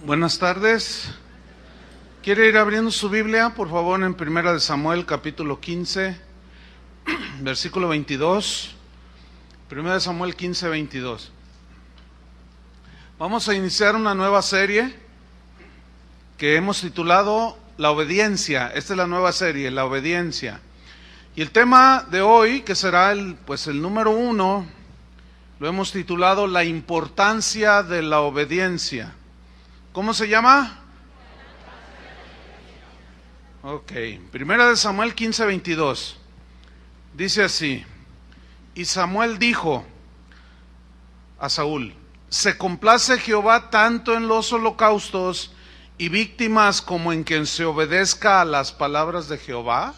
Buenas tardes. ¿Quiere ir abriendo su Biblia, por favor, en Primera de Samuel, capítulo 15, versículo 22? Primera de Samuel 15, 22. Vamos a iniciar una nueva serie que hemos titulado La Obediencia. Esta es la nueva serie, La Obediencia. Y el tema de hoy, que será el número 1, lo hemos titulado La Importancia de la Obediencia. ¿Cómo se llama? Ok, Primera de Samuel 15, 22. Dice así: y Samuel dijo a Saúl: ¿se complace Jehová tanto en los holocaustos y víctimas como en que se obedezca a las palabras de Jehová?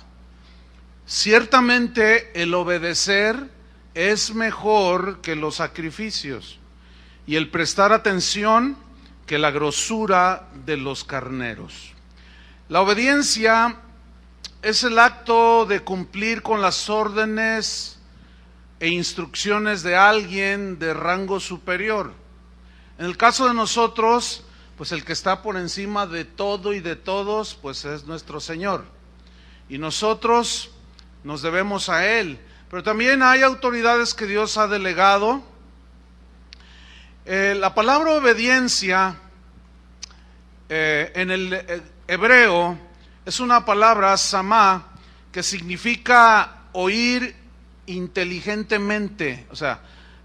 Ciertamente el obedecer es mejor que los sacrificios, y el prestar atención que la grosura de los carneros. La obediencia es el acto de cumplir con las órdenes e instrucciones de alguien de rango superior. En el caso de nosotros, pues el que está por encima de todo y de todos, pues es nuestro Señor. Y nosotros nos debemos a Él. Pero también hay autoridades que Dios ha delegado. La palabra obediencia en el hebreo es una palabra samá que significa oír inteligentemente, o sea,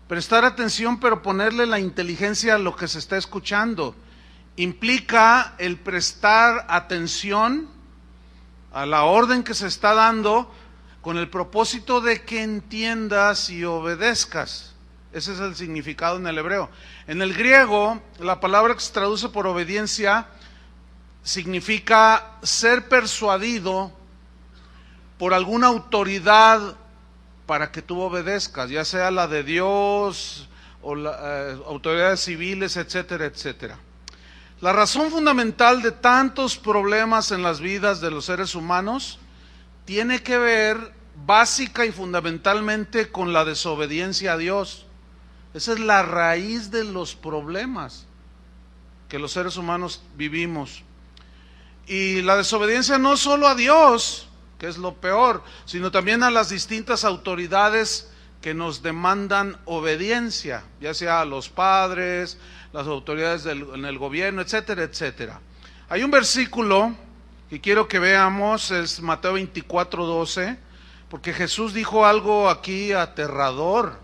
prestar atención pero ponerle la inteligencia a lo que se está escuchando. Implica el prestar atención a la orden que se está dando con el propósito de que entiendas y obedezcas. Ese es el significado en el hebreo. En el griego, la palabra que se traduce por obediencia significa ser persuadido por alguna autoridad para que tú obedezcas, ya sea la de Dios o autoridades civiles, etcétera, etcétera. La razón fundamental de tantos problemas en las vidas de los seres humanos tiene que ver básica y fundamentalmente con la desobediencia a Dios. Esa es la raíz de los problemas que los seres humanos vivimos. Y la desobediencia no solo a Dios, que es lo peor, sino también a las distintas autoridades que nos demandan obediencia, ya sea a los padres, las autoridades en el gobierno, etcétera, etcétera. Hay un versículo que quiero que veamos, es Mateo 24, 12, porque Jesús dijo algo aquí aterrador,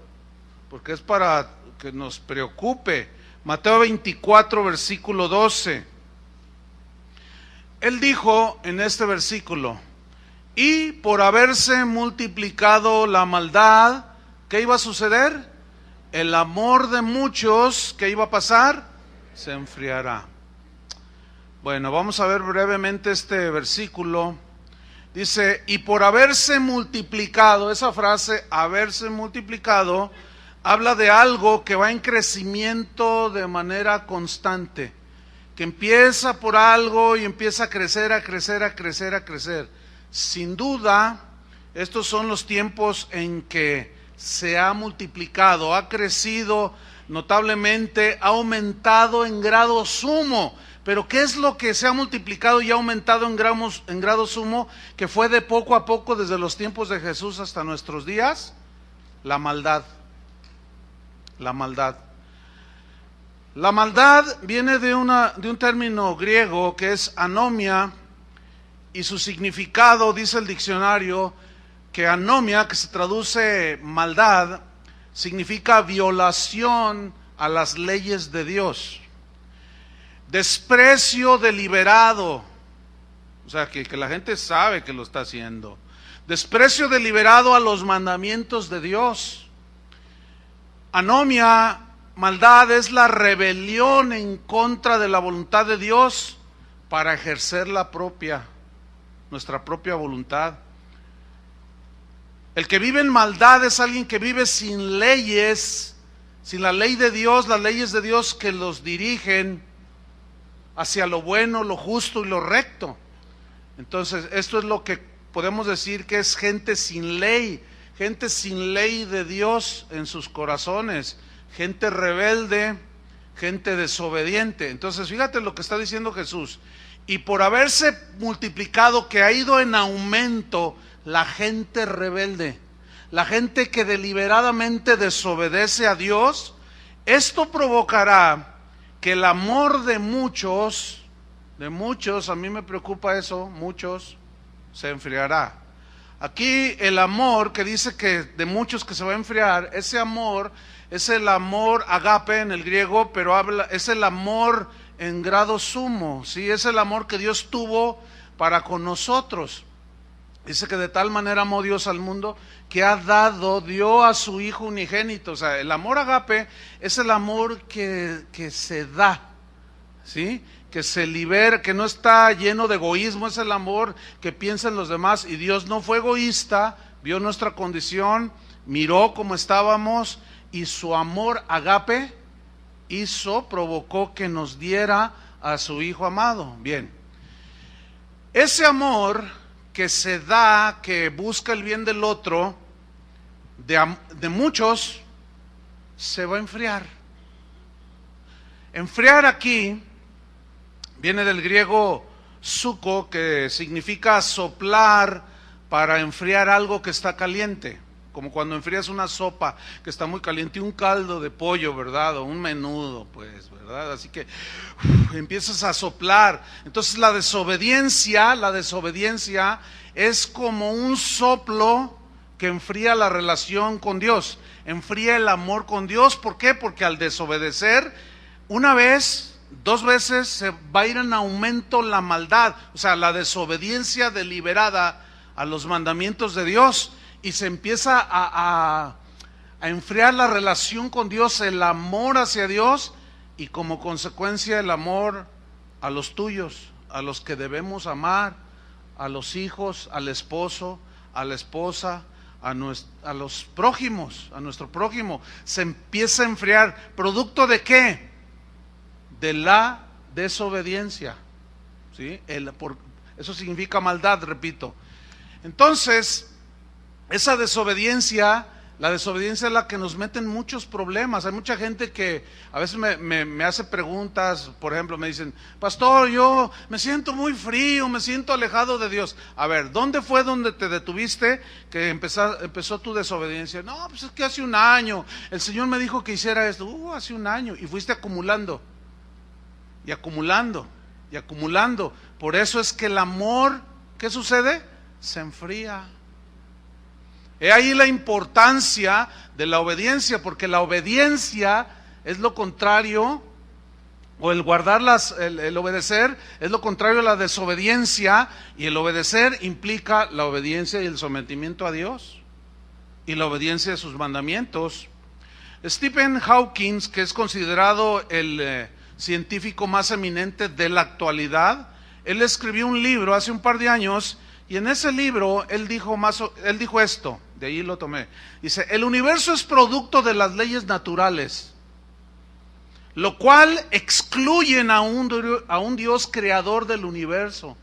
porque es para que nos preocupe. Mateo 24, versículo 12. Él dijo en este versículo: y por haberse multiplicado la maldad, ¿qué iba a suceder? El amor de muchos, ¿qué iba a pasar? Se enfriará. Bueno, vamos a ver brevemente este versículo. Dice, y por haberse multiplicado, esa frase, haberse multiplicado, habla de algo que va en crecimiento de manera constante, que empieza por algo y empieza a crecer, a crecer, a crecer, a crecer. Sin duda, estos son los tiempos en que se ha multiplicado, ha crecido notablemente, ha aumentado en grado sumo. Pero ¿qué es lo que se ha multiplicado y ha aumentado en grado sumo, que fue de poco a poco desde los tiempos de Jesús hasta nuestros días? La maldad. La maldad. La maldad viene de un término griego que es anomia, y su significado, dice el diccionario, que anomia, que se traduce maldad, significa violación a las leyes de Dios. Desprecio deliberado, o sea, que la gente sabe que lo está haciendo. Desprecio deliberado a los mandamientos de Dios. Anomia, maldad, es la rebelión en contra de la voluntad de Dios para ejercer nuestra propia voluntad. El que vive en maldad es alguien que vive sin leyes, sin la ley de Dios, las leyes de Dios que los dirigen hacia lo bueno, lo justo y lo recto. Entonces, esto es lo que podemos decir que es gente sin ley de Dios en sus corazones, gente rebelde, gente desobediente. Entonces, fíjate lo que está diciendo Jesús. Y por haberse multiplicado, que ha ido en aumento la gente rebelde, la gente que deliberadamente desobedece a Dios, esto provocará que el amor de muchos, a mí me preocupa eso, muchos, se enfriará. Aquí el amor que dice que de muchos que se va a enfriar, ese amor es el amor agape en el griego, pero es el amor en grado sumo, ¿sí? Es el amor que Dios tuvo para con nosotros. Dice que de tal manera amó Dios al mundo que dio a su Hijo unigénito. O sea, el amor agape es el amor que se da, ¿sí? Que se libera, que no está lleno de egoísmo, es el amor que piensa en los demás. Y Dios no fue egoísta, vio nuestra condición, miró cómo estábamos y su amor agape provocó que nos diera a su Hijo amado. Bien, ese amor que se da, que busca el bien del otro, de muchos, se va a enfriar. Enfriar aquí viene del griego suco, que significa soplar para enfriar algo que está caliente. Como cuando enfrías una sopa que está muy caliente, un caldo de pollo, ¿verdad? O un menudo, pues, ¿verdad? Así que empiezas a soplar. Entonces la desobediencia es como un soplo que enfría la relación con Dios, enfría el amor con Dios. ¿Por qué? Porque al desobedecer, una vez, 2 veces, se va a ir en aumento la maldad, o sea, la desobediencia deliberada a los mandamientos de Dios. Y se empieza a enfriar la relación con Dios, el amor hacia Dios, y como consecuencia el amor a los tuyos, a los que debemos amar, a los hijos, al esposo, a la esposa, a los prójimos, a nuestro prójimo. Se empieza a enfriar. ¿Producto de qué? De la desobediencia, ¿sí? Eso significa maldad, repito. Entonces, esa desobediencia, la desobediencia es la que nos mete en muchos problemas. Hay mucha gente que a veces me hace preguntas, por ejemplo, me dicen: pastor, yo me siento muy frío, me siento alejado de Dios. A ver, ¿dónde fue donde te detuviste que empezó tu desobediencia? No, pues es que hace un año, el Señor me dijo que hiciera esto. Hace un año, y fuiste acumulando, y acumulando, y acumulando. Por eso es que el amor, ¿qué sucede? Se enfría. He ahí la importancia de la obediencia, porque la obediencia es lo contrario, o el el obedecer es lo contrario a la desobediencia, y el obedecer implica la obediencia y el sometimiento a Dios, y la obediencia a sus mandamientos. Stephen Hawking, que es considerado el científico más eminente de la actualidad, él escribió un libro hace un par de años, y en ese libro él dijo esto, de ahí lo tomé. Dice: el universo es producto de las leyes naturales, lo cual excluyen a un Dios creador del universo.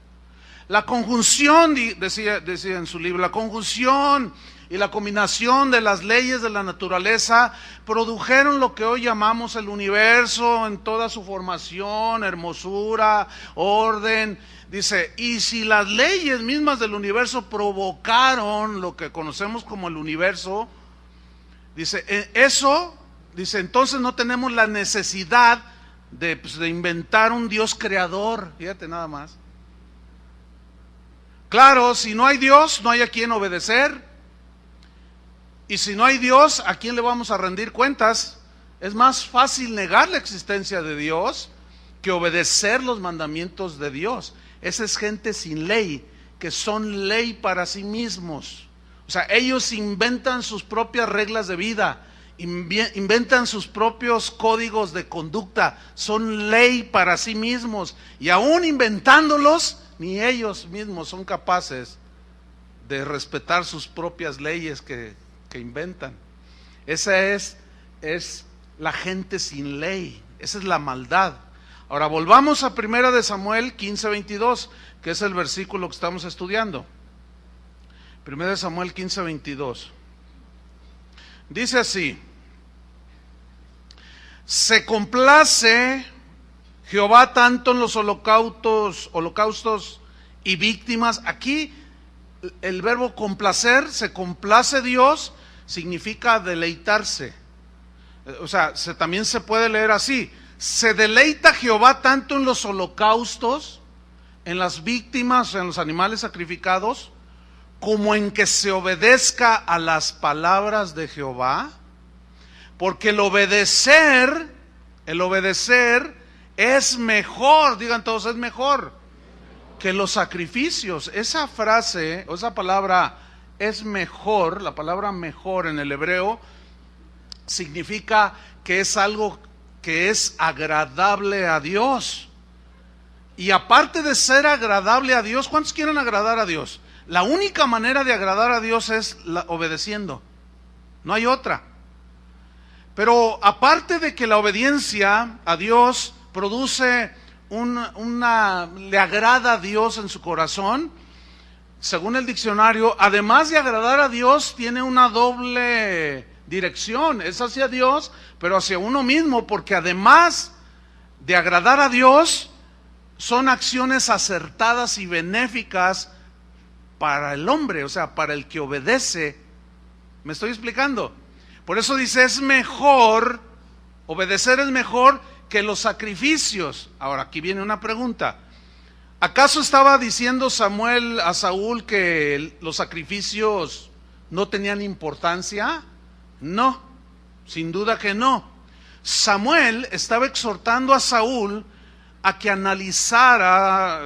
La conjunción, decía en su libro, la conjunción y la combinación de las leyes de la naturaleza produjeron lo que hoy llamamos el universo en toda su formación, hermosura, orden. Dice, y si las leyes mismas del universo provocaron lo que conocemos como el universo, dice, entonces no tenemos la necesidad de inventar un Dios creador. Fíjate nada más. Claro, si no hay Dios, no hay a quien obedecer. Y si no hay Dios, ¿a quién le vamos a rendir cuentas? Es más fácil negar la existencia de Dios que obedecer los mandamientos de Dios. Esa es gente sin ley, que son ley para sí mismos. O sea, ellos inventan sus propias reglas de vida, inventan sus propios códigos de conducta, son ley para sí mismos. Y aún inventándolos, ni ellos mismos son capaces de respetar sus propias leyes que inventan. Esa es la gente sin ley, esa es la maldad. Ahora volvamos a 1 Samuel 15:22, que es el versículo que estamos estudiando. 1 Samuel 15:22. Dice así: Se complace Jehová tanto en los holocaustos y víctimas. Aquí el verbo complacer, se complace Dios, significa deleitarse. O sea, también se puede leer así: se deleita Jehová tanto en los holocaustos, en las víctimas, en los animales sacrificados, como en que se obedezca a las palabras de Jehová. Porque el obedecer es mejor, digan todos, es mejor que los sacrificios. Esa frase, o esa palabra es mejor, la palabra mejor en el hebreo, significa que es algo que es agradable a Dios. Y aparte de ser agradable a Dios, ¿cuántos quieren agradar a Dios? La única manera de agradar a Dios es obedeciendo, no hay otra. Pero aparte de que la obediencia a Dios produce le agrada a Dios en su corazón, según el diccionario, además de agradar a Dios, tiene una doble dirección. Es hacia Dios, pero hacia uno mismo, porque además de agradar a Dios, son acciones acertadas y benéficas para el hombre, o sea, para el que obedece. ¿Me estoy explicando? Por eso dice, es mejor, obedecer es mejor que los sacrificios. Ahora, aquí viene una pregunta. ¿Acaso estaba diciendo Samuel a Saúl que los sacrificios no tenían importancia? No, sin duda que no. Samuel estaba exhortando a Saúl a que analizara,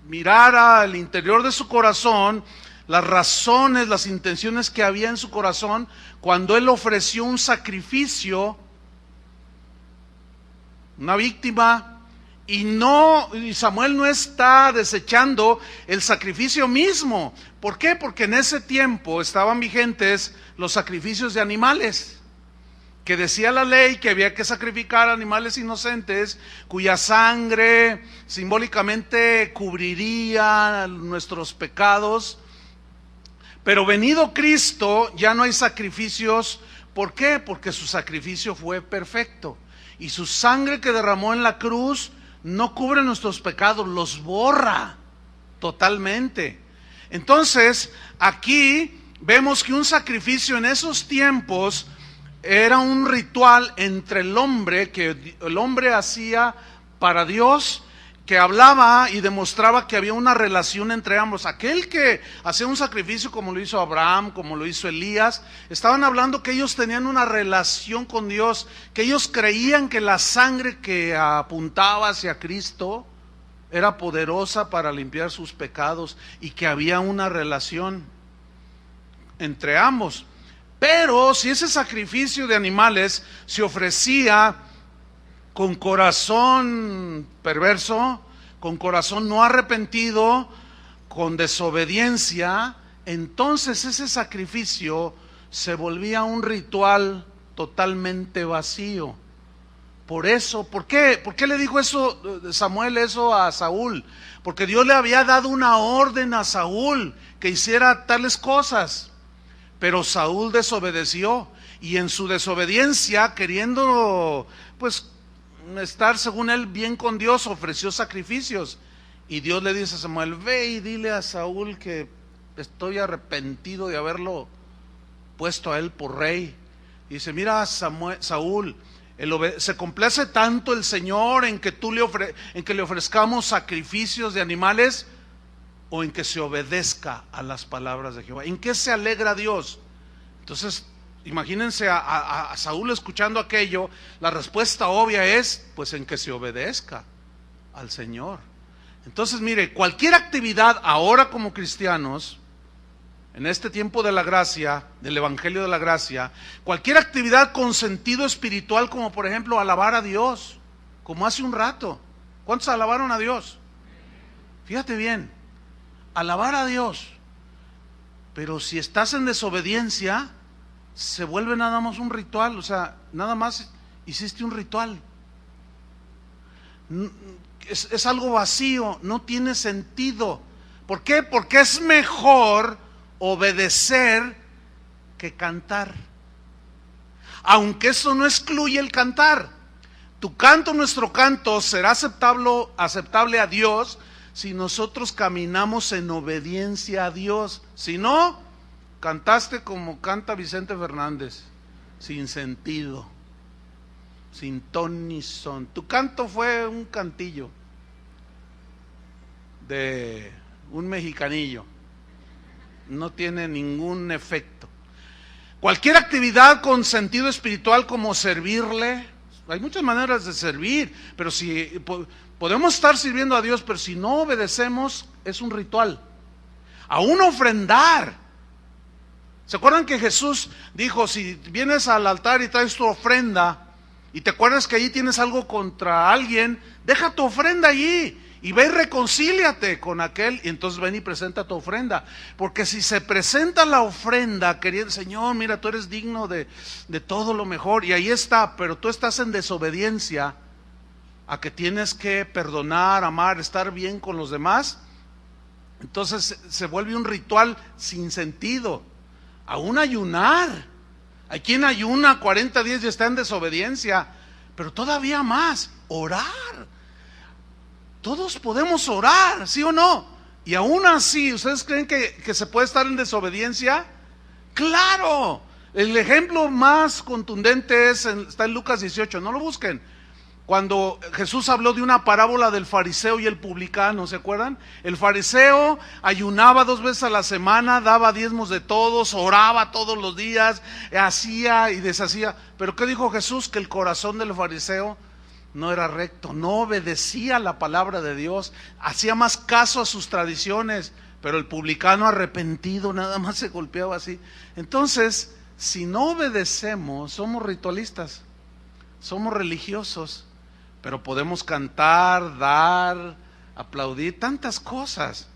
mirara el interior de su corazón, las razones, las intenciones que había en su corazón cuando él ofreció un sacrificio, una víctima, y Samuel no está desechando el sacrificio mismo. ¿Por qué? Porque en ese tiempo estaban vigentes los sacrificios de animales, que decía la ley que había que sacrificar animales inocentes cuya sangre simbólicamente cubriría nuestros pecados. Pero venido Cristo ya no hay sacrificios. ¿Por qué? Porque su sacrificio fue perfecto y su sangre que derramó en la cruz no cubre nuestros pecados, los borra totalmente. Entonces aquí vemos que un sacrificio en esos tiempos era un ritual entre el hombre, que el hombre hacía para Dios, que hablaba y demostraba que había una relación entre ambos. Aquel que hacía un sacrificio como lo hizo Abraham, como lo hizo Elías, estaban hablando que ellos tenían una relación con Dios, que ellos creían que la sangre que apuntaba hacia Cristo era poderosa para limpiar sus pecados y que había una relación entre ambos. Pero si ese sacrificio de animales se ofrecía con corazón perverso, con corazón no arrepentido, con desobediencia, entonces ese sacrificio se volvía un ritual totalmente vacío. Por eso, ¿por qué le dijo eso Samuel eso a Saúl? Porque Dios le había dado una orden a Saúl que hiciera tales cosas, pero Saúl desobedeció, y en su desobediencia, queriendo pues estar según él bien con Dios, ofreció sacrificios. Y Dios le dice a Samuel: ve y dile a Saúl que estoy arrepentido de haberlo puesto a él por rey. Y dice: mira, Saúl, se complace tanto el Señor en que en que le ofrezcamos sacrificios de animales, o en que se obedezca a las palabras de Jehová. ¿En qué se alegra Dios? Entonces, imagínense a Saúl escuchando aquello. La respuesta obvia es, pues, en que se obedezca al Señor. Entonces, mire, cualquier actividad ahora como cristianos, en este tiempo de la gracia, del evangelio de la gracia, cualquier actividad con sentido espiritual, como por ejemplo alabar a Dios, como hace un rato. ¿Cuántos alabaron a Dios? Fíjate bien, alabar a Dios. Pero si estás en desobediencia, se vuelve nada más un ritual. O sea, nada más hiciste un ritual. Es algo vacío, no tiene sentido. ¿Por qué? Porque es mejor obedecer que cantar. aunque eso no excluye el cantar. Tu canto, nuestro canto, será aceptable a Dios si nosotros caminamos en obediencia a Dios. Si no, cantaste como canta Vicente Fernández, sin sentido, sin ton ni son. Tu canto fue un cantillo de un mexicanillo, no tiene ningún efecto. Cualquier actividad con sentido espiritual, como servirle, hay muchas maneras de servir, pero si podemos estar sirviendo a Dios, pero si no obedecemos, es un ritual. Aún ofrendar. ¿Se acuerdan que Jesús dijo, si vienes al altar y traes tu ofrenda, y te acuerdas que allí tienes algo contra alguien, deja tu ofrenda allí, y ve y reconcíliate con aquel, y entonces ven y presenta tu ofrenda. Porque si se presenta la ofrenda, querido Señor, mira, tú eres digno de todo lo mejor, y ahí está, pero tú estás en desobediencia a que tienes que perdonar, amar, estar bien con los demás, entonces se vuelve un ritual sin sentido. Aún ayunar, hay quien ayuna 40 días y está en desobediencia, pero todavía más, orar. Todos podemos orar, ¿sí o no? Y aún así, ¿ustedes creen que se puede estar en desobediencia? ¡Claro! El ejemplo más contundente está en Lucas 18, no lo busquen. Cuando Jesús habló de una parábola del fariseo y el publicano, ¿se acuerdan? El fariseo ayunaba 2 veces a la semana, daba diezmos de todos, oraba todos los días, hacía y deshacía. ¿Pero qué dijo Jesús? Que el corazón del fariseo no era recto, no obedecía la palabra de Dios, hacía más caso a sus tradiciones, pero el publicano arrepentido nada más se golpeaba así. Entonces, si no obedecemos, somos ritualistas, somos religiosos, pero podemos cantar, dar, aplaudir, tantas cosas.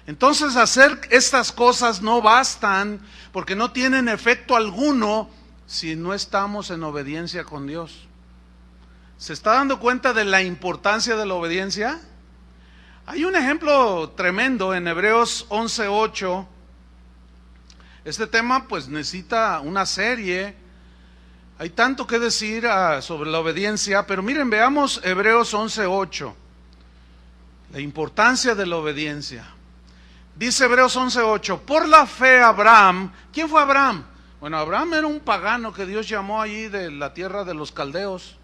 Entonces, hacer estas cosas no bastan, porque no tienen efecto alguno si no estamos en obediencia con Dios. ¿Se está dando cuenta de la importancia de la obediencia? Hay un ejemplo tremendo en Hebreos 11:8. Este tema pues necesita una serie. Hay tanto que decir sobre la obediencia, pero miren, veamos Hebreos 11:8. La importancia de la obediencia. Dice Hebreos 11:8, por la fe Abraham, ¿quién fue Abraham? Bueno, Abraham era un pagano que Dios llamó allí de la tierra de los caldeos.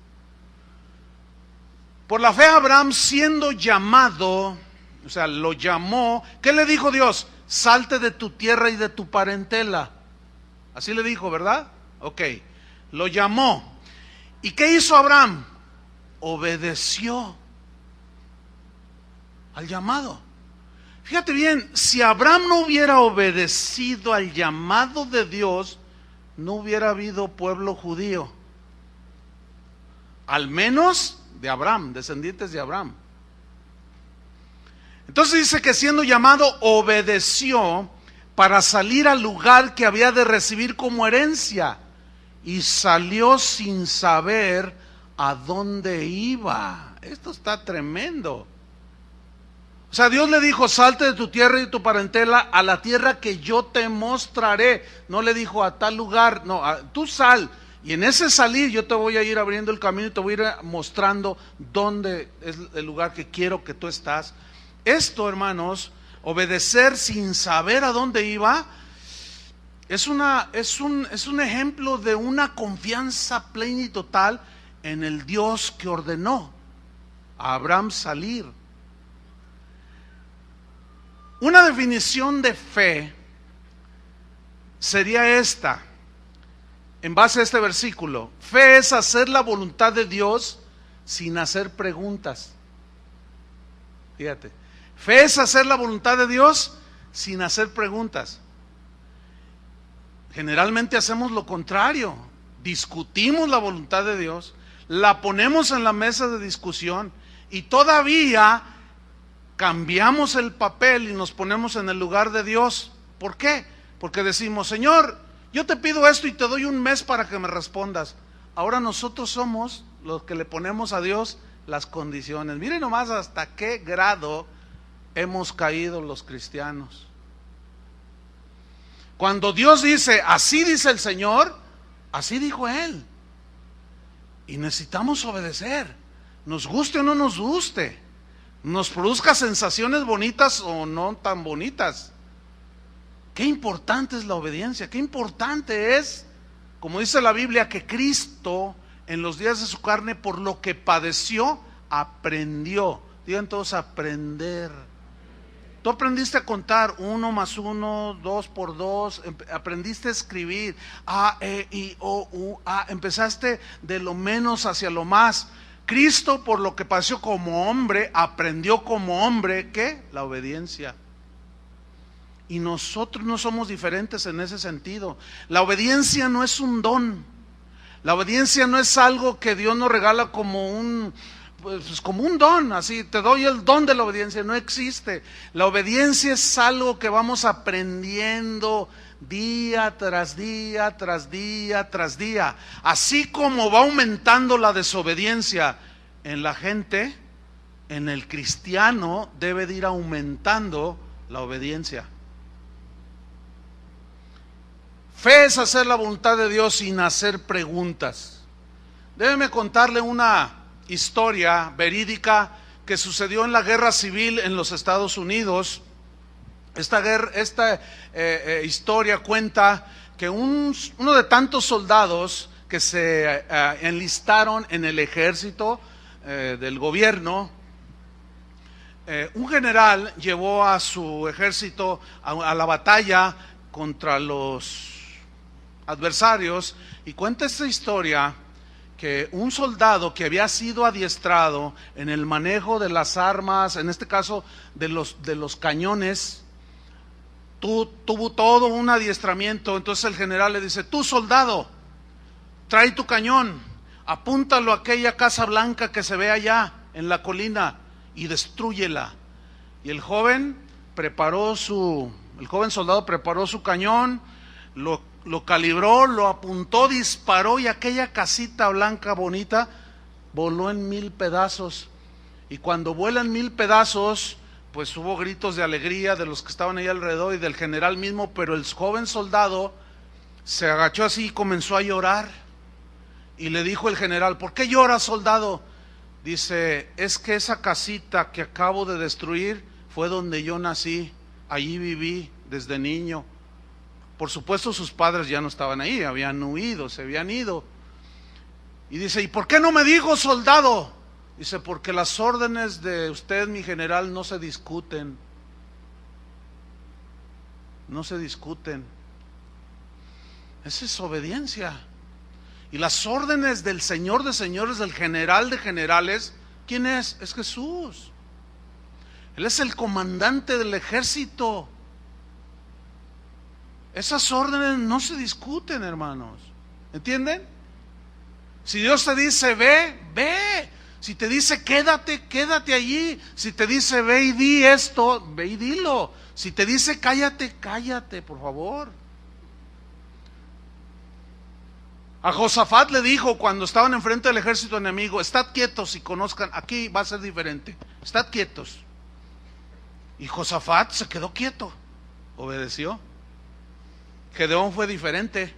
Por la fe Abraham, siendo llamado, o sea, lo llamó, ¿qué le dijo Dios? Salte de tu tierra y de tu parentela. Así le dijo, ¿verdad? Ok, lo llamó. ¿Y qué hizo Abraham? Obedeció al llamado. Fíjate bien, si Abraham no hubiera obedecido al llamado de Dios, no hubiera habido pueblo judío. Al menos de Abraham, descendientes de Abraham. Entonces dice que siendo llamado, obedeció para salir al lugar que había de recibir como herencia, y salió sin saber a dónde iba. Esto está tremendo. O sea, Dios le dijo, salte de tu tierra y de tu parentela a la tierra que yo te mostraré. No le dijo a tal lugar, no, tú sal. Y en ese salir yo te voy a ir abriendo el camino y te voy a ir mostrando dónde es el lugar que quiero que tú estás. Esto, hermanos, obedecer sin saber a dónde iba, es un ejemplo de una confianza plena y total en el Dios que ordenó a Abraham salir. Una definición de fe sería esta. En base a este versículo, fe es hacer la voluntad de Dios sin hacer preguntas. Fíjate, fe es hacer la voluntad de Dios sin hacer preguntas. Generalmente hacemos lo contrario, discutimos la voluntad de Dios, la ponemos en la mesa de discusión y todavía cambiamos el papel y nos ponemos en el lugar de Dios. ¿Por qué? Porque decimos, Señor, yo te pido esto y te doy un mes para que me respondas. Ahora nosotros somos los que le ponemos a Dios las condiciones. Miren nomás hasta qué grado hemos caído los cristianos. Cuando Dios dice, así dice el Señor, así dijo Él. Y necesitamos obedecer, nos guste o no nos guste, nos produzca sensaciones bonitas o no tan bonitas. Qué importante es la obediencia, qué importante es, como dice la Biblia, que Cristo en los días de su carne, por lo que padeció, aprendió. Digan todos, aprender. Tú aprendiste a contar 1 más 1, 2 por 2, aprendiste a escribir A, E, I, O, U, A, empezaste de lo menos hacia lo más. Cristo, por lo que padeció como hombre, aprendió como hombre, ¿qué? La obediencia. Y nosotros no somos diferentes en ese sentido. La obediencia no es un don. La obediencia no es algo que Dios nos regala como un don, así, te doy el don de la obediencia. No existe. La obediencia es algo que vamos aprendiendo día tras día, tras día, tras día. Así como va aumentando la desobediencia en la gente, en el cristiano debe de ir aumentando la obediencia. Fe es hacer la voluntad de Dios sin hacer preguntas. Déjeme contarle una historia verídica que sucedió en la guerra civil en los Estados Unidos. Esta historia cuenta que uno de tantos soldados que se enlistaron en el ejército del gobierno, un general llevó a su ejército a la batalla contra los adversarios, y cuenta esta historia que un soldado que había sido adiestrado en el manejo de las armas, en este caso de los cañones, tuvo todo un adiestramiento. Entonces el general le dice: tú, soldado, trae tu cañón, apúntalo a aquella casa blanca que se ve allá en la colina y destrúyela. Y el joven soldado preparó su cañón, lo calibró, lo apuntó, disparó, y aquella casita blanca bonita voló en 1000 pedazos. Y cuando vuela en 1000 pedazos, pues hubo gritos de alegría de los que estaban ahí alrededor y del general mismo, pero el joven soldado se agachó así y comenzó a llorar. Y le dijo el general: ¿por qué lloras, soldado? Dice: es que esa casita que acabo de destruir fue donde yo nací, allí viví desde niño. Por supuesto sus padres ya no estaban ahí, habían huido, se habían ido. Y dice: ¿y por qué no me dijo, soldado? Dice: porque las órdenes de usted, mi general, no se discuten. No se discuten. Esa es obediencia. Y las órdenes del Señor de señores, del general de generales, ¿quién es? Es Jesús. Él es el comandante del ejército. Esas órdenes no se discuten, hermanos. ¿Entienden? Si Dios te dice ve, ve. Si te dice quédate, quédate allí. Si te dice ve y di esto, ve y dilo. Si te dice cállate, cállate, por favor. A Josafat le dijo cuando estaban enfrente del ejército enemigo: estad quietos y conozcan, aquí va a ser diferente, estad quietos. Y Josafat se quedó quieto, obedeció. Gedeón fue diferente.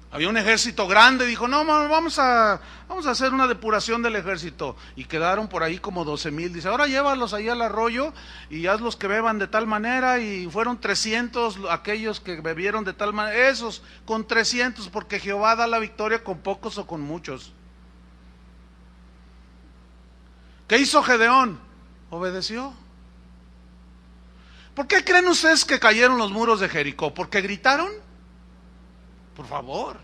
Había un ejército grande, dijo: no, vamos a hacer una depuración del ejército. Y quedaron por ahí como 12,000. Dice: ahora llévalos ahí al arroyo y hazlos que beban de tal manera. Y fueron 300 aquellos que bebieron de tal manera, esos con 300, porque Jehová da la victoria con pocos o con muchos. ¿Qué hizo Gedeón? Obedeció. ¿Por qué creen ustedes que cayeron los muros de Jericó? ¿Porque gritaron? Por favor.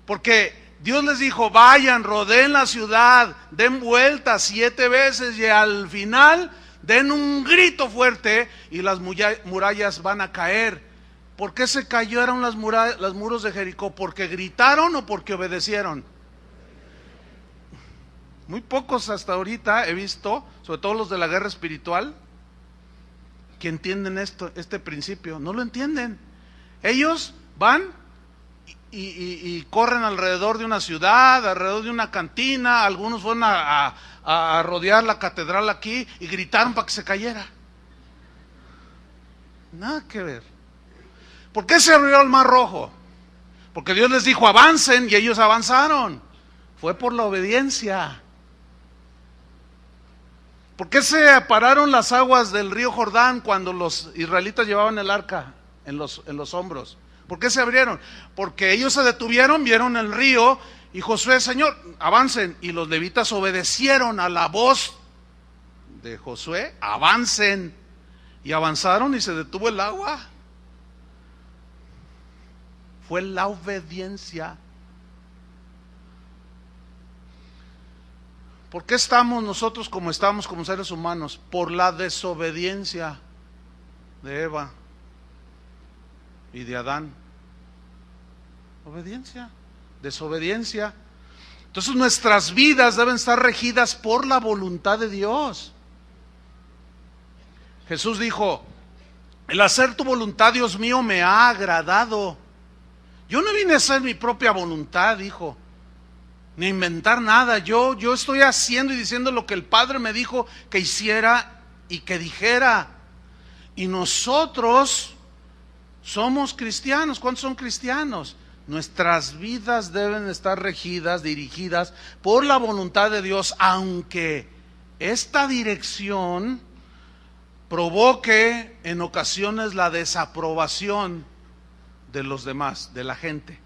Porque Dios les dijo: vayan, rodeen la ciudad, den vueltas 7 veces y al final den un grito fuerte y las murallas van a caer. ¿Por qué se cayeron los muros de Jericó? ¿Porque gritaron o porque obedecieron? Muy pocos hasta ahorita he visto, sobre todo los de la guerra espiritual, que entienden este principio. No lo entienden. Ellos van y corren alrededor de una ciudad, alrededor de una cantina. Algunos fueron a rodear la catedral aquí y gritaron para que se cayera. Nada que ver. ¿Por qué se abrió el mar rojo? Porque Dios les dijo avancen y ellos avanzaron. Fue por la obediencia. ¿Por qué se pararon las aguas del río Jordán cuando los israelitas llevaban el arca en los hombros? ¿Por qué se abrieron? Porque ellos se detuvieron, vieron el río y Josué, Señor, avancen. Y los levitas obedecieron a la voz de Josué, avancen. Y avanzaron y se detuvo el agua. Fue la obediencia. ¿Por qué estamos nosotros como estamos como seres humanos? Por la desobediencia de Eva y de Adán. Obediencia, desobediencia. Entonces nuestras vidas deben estar regidas por la voluntad de Dios. Jesús dijo: el hacer tu voluntad, Dios mío, me ha agradado. Yo no vine a hacer mi propia voluntad, dijo, ni a inventar nada. Yo estoy haciendo y diciendo lo que el Padre me dijo que hiciera y que dijera. Y nosotros somos cristianos. ¿Cuántos son cristianos? Nuestras vidas deben estar regidas, dirigidas por la voluntad de Dios, aunque esta dirección provoque en ocasiones la desaprobación de los demás, de la gente.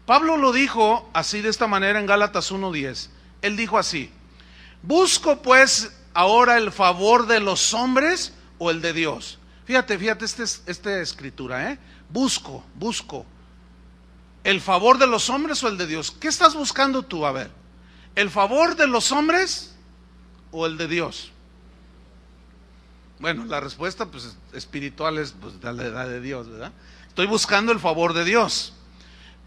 Pablo lo dijo así, de esta manera, en Gálatas 1:10. Él dijo así: ¿busco pues ahora el favor de los hombres o el de Dios? Fíjate, esta escritura, busco el favor de los hombres o el de Dios. ¿Qué estás buscando tú? A ver, ¿el favor de los hombres o el de Dios? Bueno, la respuesta pues espiritual es pues la de Dios, ¿verdad? Estoy buscando el favor de Dios.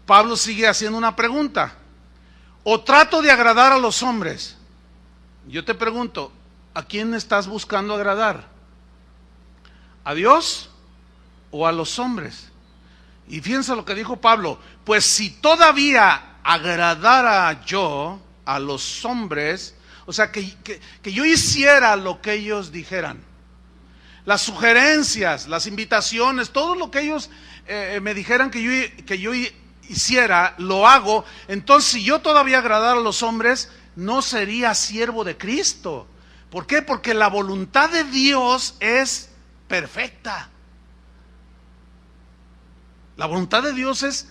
Pablo sigue haciendo una pregunta: ¿o trato de agradar a los hombres? Yo te pregunto, ¿a quién estás buscando agradar? ¿A Dios o a los hombres? Y fíjense lo que dijo Pablo: pues si todavía agradara yo a los hombres, o sea, que yo hiciera lo que ellos dijeran, las sugerencias, las invitaciones, todo lo que ellos me dijeran que yo hiciera, lo hago. Entonces, si yo todavía agradara a los hombres, no sería siervo de Cristo. ¿Por qué? Porque la voluntad de Dios es perfecta. La voluntad de Dios es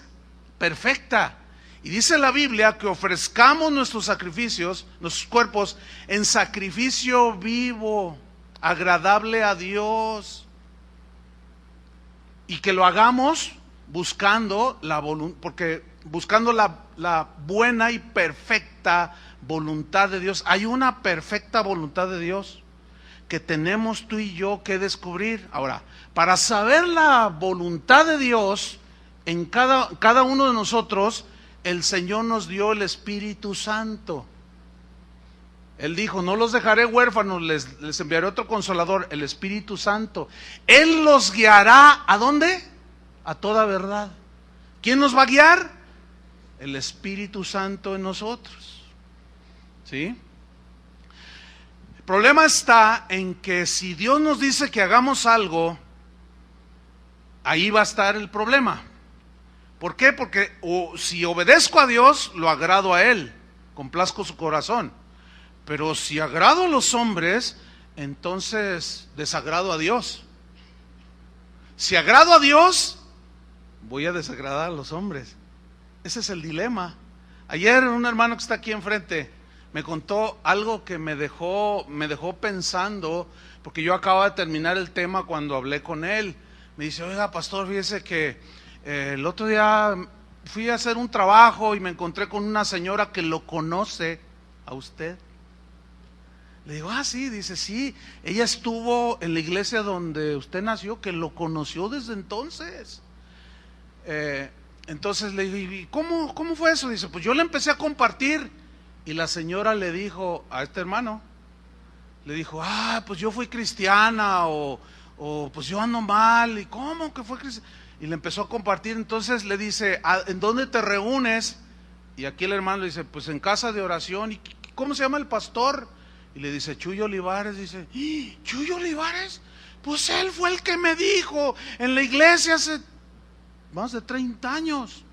perfecta. Y dice la Biblia que ofrezcamos nuestros sacrificios, nuestros cuerpos, en sacrificio vivo, agradable a Dios. Y que lo hagamos buscando la voluntad, porque buscando la buena y perfecta voluntad de Dios. Hay una perfecta voluntad de Dios que tenemos tú y yo que descubrir. Ahora, para saber la voluntad de Dios en cada uno de nosotros, el Señor nos dio el Espíritu Santo. Él dijo: no los dejaré huérfanos, les enviaré otro consolador, el Espíritu Santo. Él los guiará, ¿a dónde? A toda verdad. ¿Quién nos va a guiar? El Espíritu Santo en nosotros. ¿Sí? El problema está en que si Dios nos dice que hagamos algo, ahí va a estar el problema. ¿Por qué? Porque si obedezco a Dios, lo agrado a Él, complazco su corazón. Pero si agrado a los hombres, entonces desagrado a Dios. Si agrado a Dios, voy a desagradar a los hombres. Ese es el dilema. Ayer un hermano que está aquí enfrente me contó algo que me dejó pensando, porque yo acababa de terminar el tema cuando hablé con él. Me dice: oiga, pastor, fíjese que el otro día fui a hacer un trabajo y me encontré con una señora que lo conoce a usted. Le digo: ah, sí. Dice: sí, ella estuvo en la iglesia donde usted nació, que lo conoció desde entonces. Entonces le digo: ¿y cómo fue eso? Dice: pues yo le empecé a compartir. Y la señora le dijo a este hermano, le dijo: ah, pues yo fui cristiana, o pues yo ando mal. ¿Y cómo que fue cristiana? Y le empezó a compartir. Entonces le dice: ¿en dónde te reúnes? Y aquí el hermano le dice: pues en casa de oración. ¿Y cómo se llama el pastor? Y le dice: Chuyo Olivares. Dice: ¿Chuyo Olivares? Pues él fue el que me dijo en la iglesia hace más de 30 años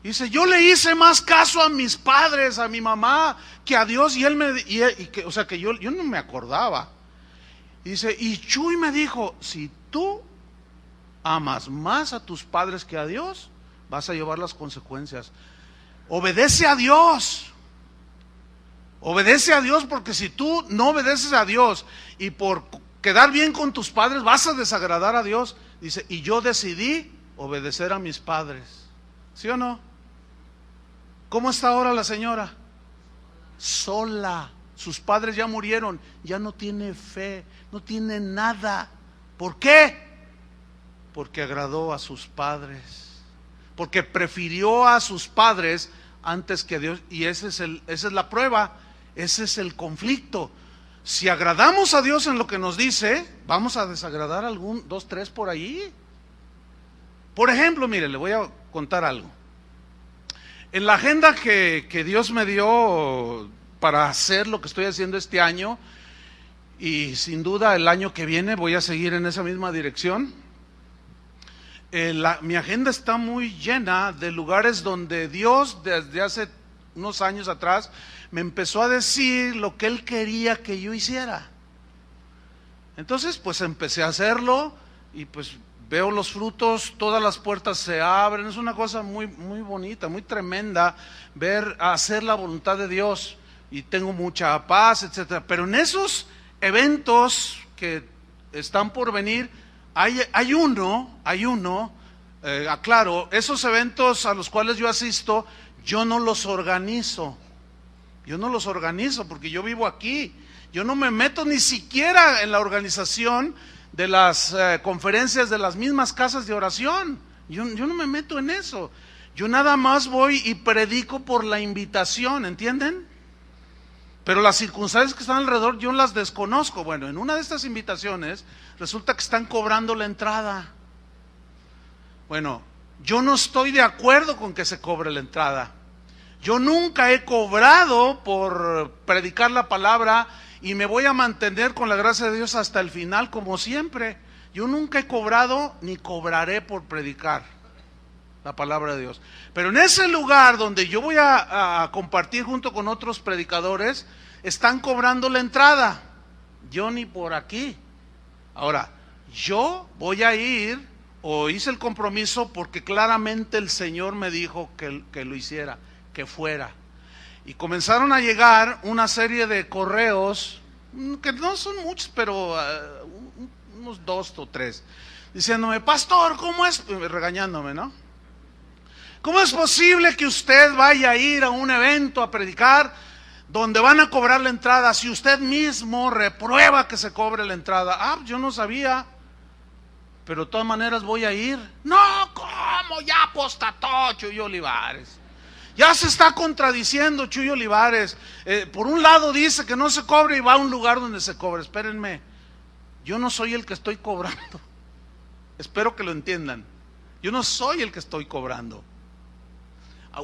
Dice, yo le hice más caso a mis padres, a mi mamá, que a Dios, y él me, o sea que yo no me acordaba. Dice, y Chuy me dijo, si tú amas más a tus padres que a Dios, vas a llevar las consecuencias. Obedece a Dios. Obedece a Dios, porque si tú no obedeces a Dios y por quedar bien con tus padres vas a desagradar a Dios. Dice, y yo decidí obedecer a mis padres. ¿Sí o no? ¿Cómo está ahora la señora? Sola. Sus padres ya murieron, ya no tiene fe, no tiene nada. ¿Por qué? Porque agradó a sus padres, porque prefirió a sus padres antes que a Dios. Y esa es la prueba, ese es el conflicto. Si agradamos a Dios en lo que nos dice, vamos a desagradar a algún, 2, 3 por ahí. Por ejemplo, mire, le voy a contar algo. En la agenda que Dios me dio para hacer lo que estoy haciendo este año, y sin duda el año que viene voy a seguir en esa misma dirección. Mi agenda está muy llena de lugares donde Dios desde hace unos años atrás me empezó a decir lo que Él quería que yo hiciera. Entonces pues empecé a hacerlo y pues veo los frutos, todas las puertas se abren. Es una cosa muy, muy bonita, muy tremenda ver hacer la voluntad de Dios, y tengo mucha paz, etcétera. Pero en esos eventos que están por venir, hay uno, aclaro, esos eventos a los cuales yo asisto, yo no los organizo porque yo vivo aquí. Yo no me meto ni siquiera en la organización de las conferencias de las mismas casas de oración. Yo no me meto en eso. Yo nada más voy y predico por la invitación, ¿entienden? Pero las circunstancias que están alrededor yo las desconozco. Bueno, en una de estas invitaciones resulta que están cobrando la entrada. Bueno, yo no estoy de acuerdo con que se cobre la entrada. Yo nunca he cobrado por predicar la palabra y me voy a mantener con la gracia de Dios hasta el final, como siempre. Yo nunca he cobrado ni cobraré por predicar la palabra de Dios. Pero en ese lugar donde yo voy a compartir junto con otros predicadores, están cobrando la entrada. Yo ni por aquí. Ahora, yo voy a ir, o hice el compromiso porque claramente el Señor me dijo que lo hiciera, que fuera. Y comenzaron a llegar una serie de correos, que no son muchos, pero unos 2 o 3, diciéndome, pastor, ¿cómo es? Regañándome, ¿no? ¿Cómo es posible que usted vaya a ir a un evento a predicar donde van a cobrar la entrada si usted mismo reprueba que se cobre la entrada? Ah, yo no sabía, pero de todas maneras voy a ir. No, ¿cómo? Ya apostató Chuy Olivares. Ya se está contradiciendo Chuy Olivares. Por un lado dice que no se cobre y va a un lugar donde se cobre. Espérenme, yo no soy el que estoy cobrando. Espero que lo entiendan. Yo no soy el que estoy cobrando.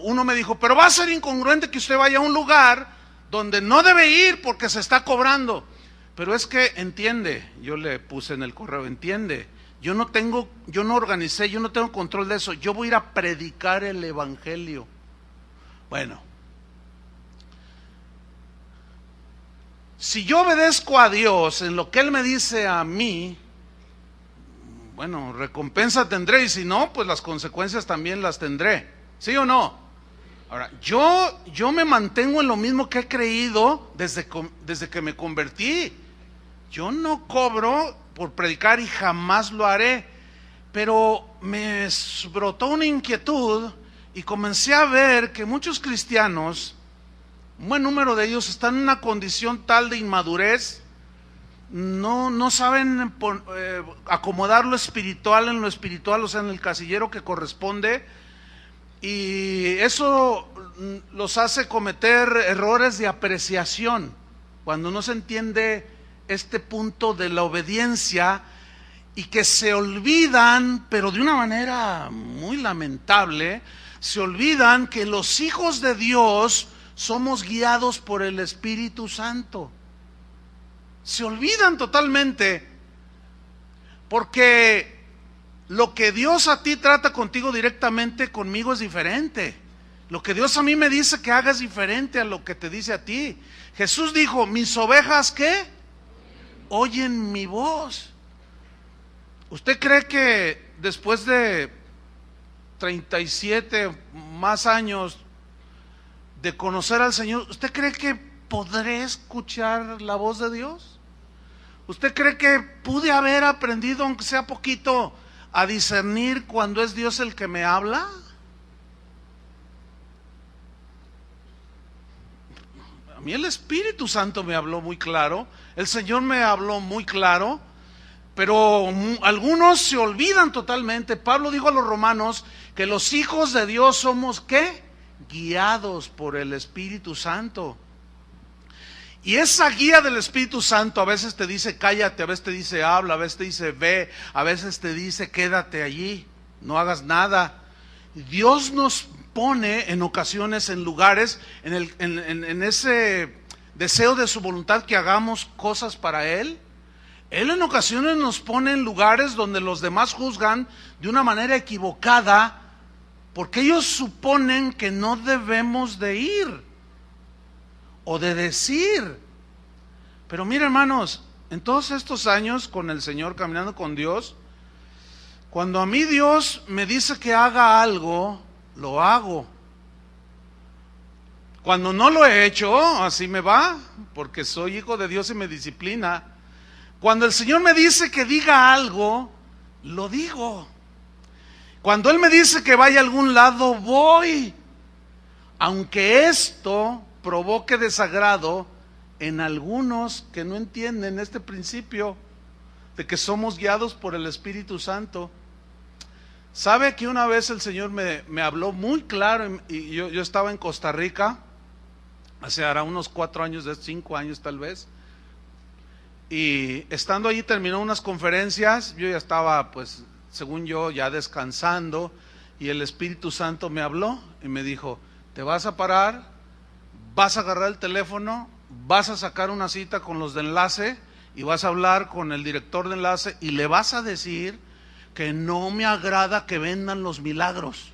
Uno me dijo, pero va a ser incongruente que usted vaya a un lugar donde no debe ir porque se está cobrando. Pero es que entiende, yo le puse en el correo, entiende, yo no organicé, yo no tengo control de eso, yo voy a ir a predicar el evangelio. Bueno, si yo obedezco a Dios en lo que Él me dice a mí, bueno, recompensa tendré, y si no, pues las consecuencias también las tendré. ¿Sí o no? Ahora, yo me mantengo en lo mismo que he creído desde que me convertí. Yo no cobro por predicar y jamás lo haré. Pero me brotó una inquietud y comencé a ver que muchos cristianos, un buen número de ellos, están en una condición tal de inmadurez, no saben acomodar lo espiritual en lo espiritual, o sea, en el casillero que corresponde. Y eso los hace cometer errores de apreciación. Cuando no se entiende este punto de la obediencia, y que se olvidan, pero de una manera muy lamentable, se olvidan que los hijos de Dios somos guiados por el Espíritu Santo. Se olvidan totalmente, porque lo que Dios a ti trata contigo directamente, conmigo es diferente. Lo que Dios a mí me dice que haga es diferente a lo que te dice a ti. Jesús dijo, mis ovejas, ¿qué? Oyen mi voz. ¿Usted cree que después de 37 más años de conocer al Señor, usted cree que podré escuchar la voz de Dios? ¿Usted cree que pude haber aprendido, aunque sea poquito, a discernir cuando es Dios el que me habla? A mí el Espíritu Santo me habló muy claro, el Señor me habló muy claro, pero algunos se olvidan totalmente. Pablo dijo a los romanos que los hijos de Dios somos, ¿qué? Guiados por el Espíritu Santo. Y esa guía del Espíritu Santo a veces te dice cállate, a veces te dice habla, a veces te dice ve, a veces te dice quédate allí, no hagas nada. Dios nos pone en ocasiones en lugares, en ese deseo de su voluntad que hagamos cosas para Él. Él en ocasiones nos pone en lugares donde los demás juzgan de una manera equivocada, porque ellos suponen que no debemos de ir o de decir. Pero mira, hermanos, en todos estos años con el Señor, caminando con Dios, cuando a mí Dios me dice que haga algo, lo hago. Cuando no lo he hecho, así me va, porque soy hijo de Dios y me disciplina. Cuando el Señor me dice que diga algo, lo digo. Cuando Él me dice que vaya a algún lado, voy. Aunque esto provoque desagrado en algunos que no entienden este principio de que somos guiados por el Espíritu Santo. ¿Sabe que una vez el Señor me habló muy claro? Y yo estaba en Costa Rica, hace ahora unos 4 años, 5 años tal vez, y estando allí terminó unas conferencias, yo ya estaba pues según yo ya descansando, y el Espíritu Santo me habló y me dijo, te vas a parar, vas a agarrar el teléfono, vas a sacar una cita con los de enlace y vas a hablar con el director de enlace y le vas a decir que no me agrada que vendan los milagros.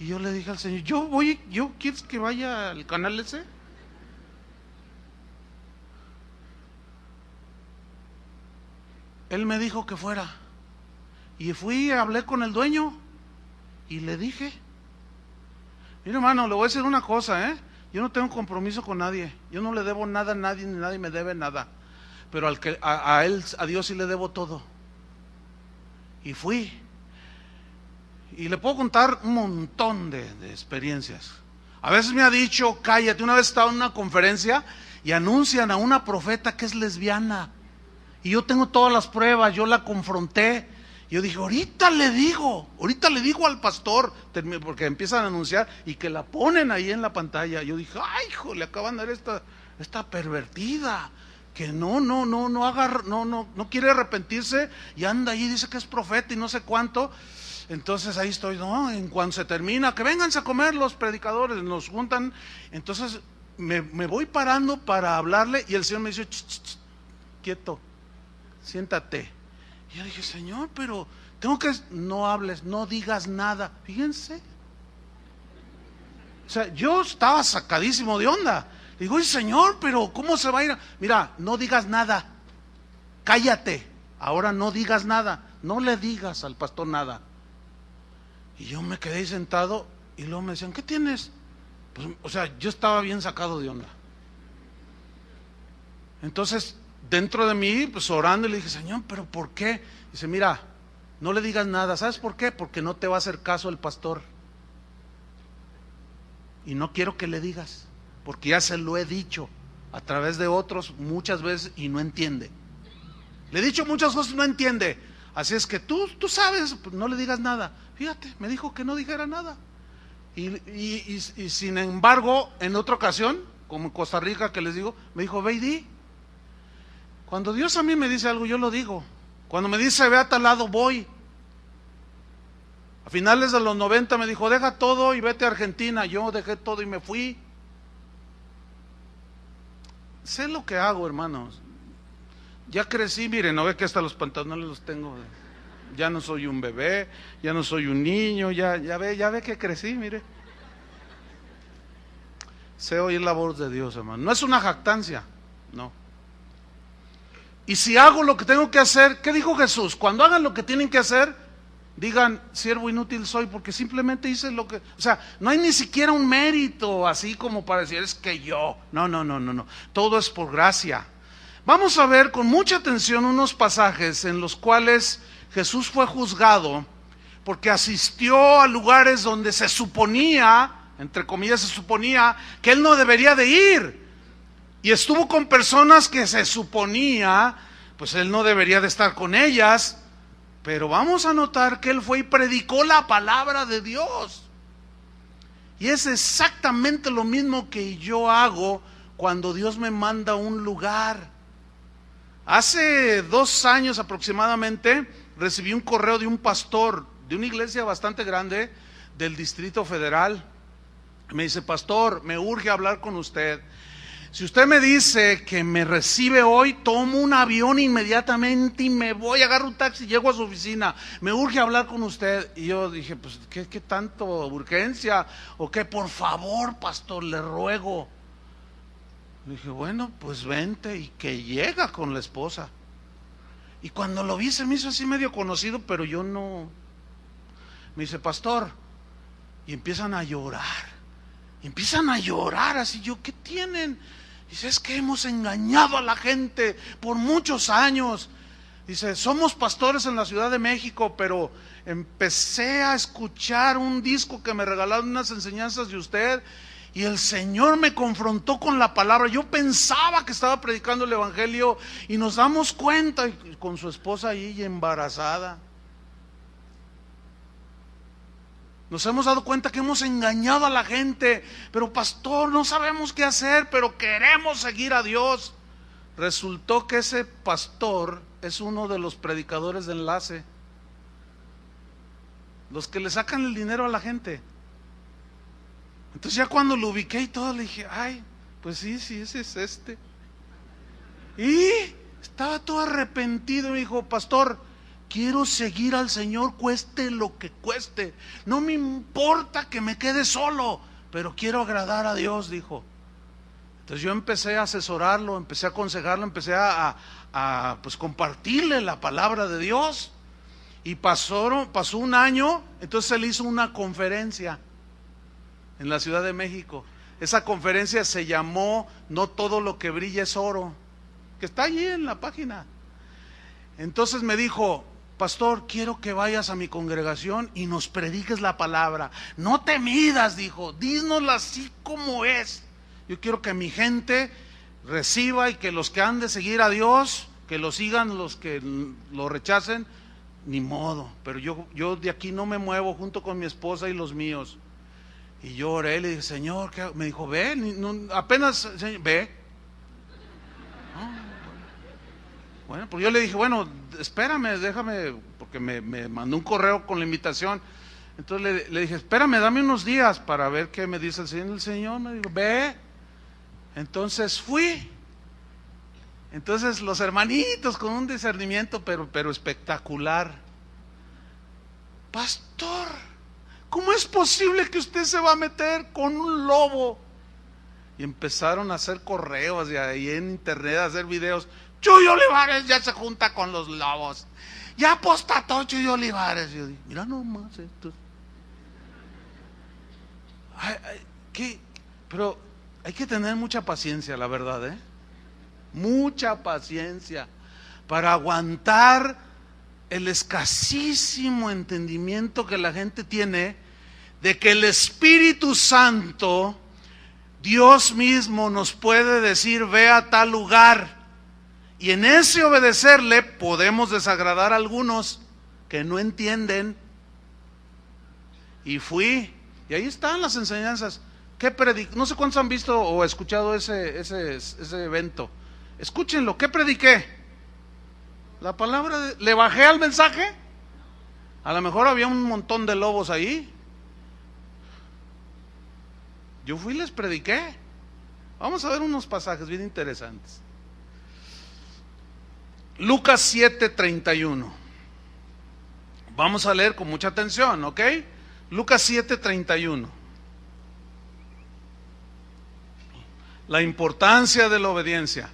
Y yo le dije al Señor, ¿yo quieres que vaya al canal ese? Él me dijo que fuera. Y fui, hablé con el dueño y le dije, mira hermano, le voy a decir una cosa, yo no tengo compromiso con nadie, yo no le debo nada a nadie, ni nadie me debe nada, pero a Dios sí le debo todo. Y fui, y le puedo contar un montón de experiencias. A veces me ha dicho, cállate. Una vez estaba en una conferencia y anuncian a una profeta que es lesbiana, y yo tengo todas las pruebas, yo la confronté. Yo dije, ahorita le digo al pastor, porque empiezan a anunciar y que la ponen ahí en la pantalla. Yo dije, ay, hijo, le acaban de dar esta pervertida, que no quiere arrepentirse y anda ahí, dice que es profeta y no sé cuánto. Entonces ahí estoy, no, en cuanto se termina, que vénganse a comer los predicadores, nos juntan. Entonces me voy parando para hablarle y el Señor me dice, quieto, siéntate. Y yo dije, Señor, pero no hables, no digas nada. Fíjense. O sea, yo estaba sacadísimo de onda. Digo, Señor, pero ¿cómo se va a ir? Mira, no digas nada. Cállate. Ahora no digas nada. No le digas al pastor nada. Y yo me quedé ahí sentado y luego me decían, ¿qué tienes? Pues, o sea, yo estaba bien sacado de onda. Entonces, dentro de mí, pues orando, y le dije, Señor, ¿pero por qué? Dice, mira, no le digas nada. ¿Sabes por qué? Porque no te va a hacer caso el pastor. Y no quiero que le digas, porque ya se lo he dicho a través de otros muchas veces y no entiende. Le he dicho muchas cosas y no entiende. Así es que tú sabes, pues no le digas nada. Fíjate, me dijo que no dijera nada. Y sin embargo, en otra ocasión, como en Costa Rica, que les digo, me dijo, ve y di. Cuando Dios a mí me dice algo, yo lo digo. Cuando me dice, ve a tal lado, voy. A finales de los 90 me dijo, deja todo y vete a Argentina. Yo dejé todo y me fui. Sé lo que hago, hermanos. Ya crecí, miren, no ve que hasta los pantalones los tengo. Ya no soy un bebé, ya no soy un niño, ya ve que crecí, mire. sé oír la voz de Dios, hermano. No es una jactancia, no. Y si hago lo que tengo que hacer, ¿qué dijo Jesús? Cuando hagan lo que tienen que hacer, digan, siervo inútil soy, porque simplemente hice lo que... O sea, no hay ni siquiera un mérito así como para decir, es que yo... No. Todo es por gracia. Vamos a ver con mucha atención unos pasajes en los cuales Jesús fue juzgado porque asistió a lugares donde se suponía, entre comillas se suponía, que él no debería de ir. Y estuvo con personas que se suponía, pues él no debería de estar con ellas. Pero vamos a notar que él fue y predicó la palabra de Dios. Y es exactamente lo mismo que yo hago cuando Dios me manda a un lugar. Hace 2 años aproximadamente recibí un correo de un pastor de una iglesia bastante grande del Distrito Federal. Me dice, pastor, me urge hablar con usted. Si usted me dice que me recibe hoy, tomo un avión inmediatamente y me voy, agarro un taxi, llego a su oficina. Me urge hablar con usted. Y yo dije, pues, ¿qué tanto urgencia? ¿O qué? Por favor, pastor, le ruego. Le dije, bueno, pues vente, y que llega con la esposa. Y cuando lo vi se me hizo así medio conocido, pero yo no. Me dice, pastor, y empiezan a llorar. Empiezan a llorar así. Yo, ¿qué tienen? Dice, es que hemos engañado a la gente por muchos años. Dice, somos pastores en la Ciudad de México, pero empecé a escuchar un disco que me regalaron, unas enseñanzas de usted, y el Señor me confrontó con la palabra. Yo pensaba que estaba predicando el evangelio, y nos damos cuenta, y con su esposa ahí embarazada, nos hemos dado cuenta que hemos engañado a la gente. Pero pastor, no sabemos qué hacer, pero queremos seguir a Dios. Resultó que ese pastor es uno de los predicadores de enlace, los que le sacan el dinero a la gente. Entonces ya cuando lo ubiqué y todo, le dije, ay, pues sí, ese es este. Y estaba todo arrepentido. Me dijo, pastor, quiero seguir al Señor cueste lo que cueste. No me importa que me quede solo, pero quiero agradar a Dios, dijo. Entonces yo empecé a asesorarlo, empecé a aconsejarlo, empecé a pues compartirle la palabra de Dios. Y pasó un año, entonces él hizo una conferencia en la Ciudad de México. Esa conferencia se llamó No todo lo que brilla es oro, que está allí en la página. Entonces me dijo, pastor, quiero que vayas a mi congregación y nos prediques la palabra. No te midas, dijo, dínosla así como es. Yo quiero que mi gente reciba, y que los que han de seguir a Dios, que lo sigan, los que lo rechacen, ni modo. Pero yo de aquí no me muevo, junto con mi esposa y los míos. Y yo oré, le dije, Señor, ¿qué? Me dijo, ve, apenas, Señor, ve. Bueno, pues yo le dije, bueno, espérame, déjame, porque me mandó un correo con la invitación. Entonces le dije, espérame, dame unos días para ver qué me dice el Señor. El Señor me dijo, ve. Entonces fui. Entonces los hermanitos con un discernimiento pero espectacular. Pastor, ¿cómo es posible que usted se va a meter con un lobo? Y empezaron a hacer correos y ahí en internet a hacer videos. Chuy Olivares ya se junta con los lobos. Ya apostató Chuy Olivares. Yo dije, mira nomás esto. Pero hay que tener mucha paciencia, la verdad, mucha paciencia para aguantar el escasísimo entendimiento que la gente tiene de que el Espíritu Santo, Dios mismo, nos puede decir, ve a tal lugar. Y en ese obedecerle podemos desagradar a algunos que no entienden. Y fui, y ahí están las enseñanzas. No sé cuántos han visto o escuchado ese evento. Escúchenlo, ¿qué prediqué? La palabra, ¿le bajé al mensaje? A lo mejor había un montón de lobos ahí. Yo fui y les prediqué. Vamos a ver unos pasajes bien interesantes. Lucas 7:31. Vamos a leer con mucha atención, ¿ok? Lucas 7:31. La importancia de la obediencia.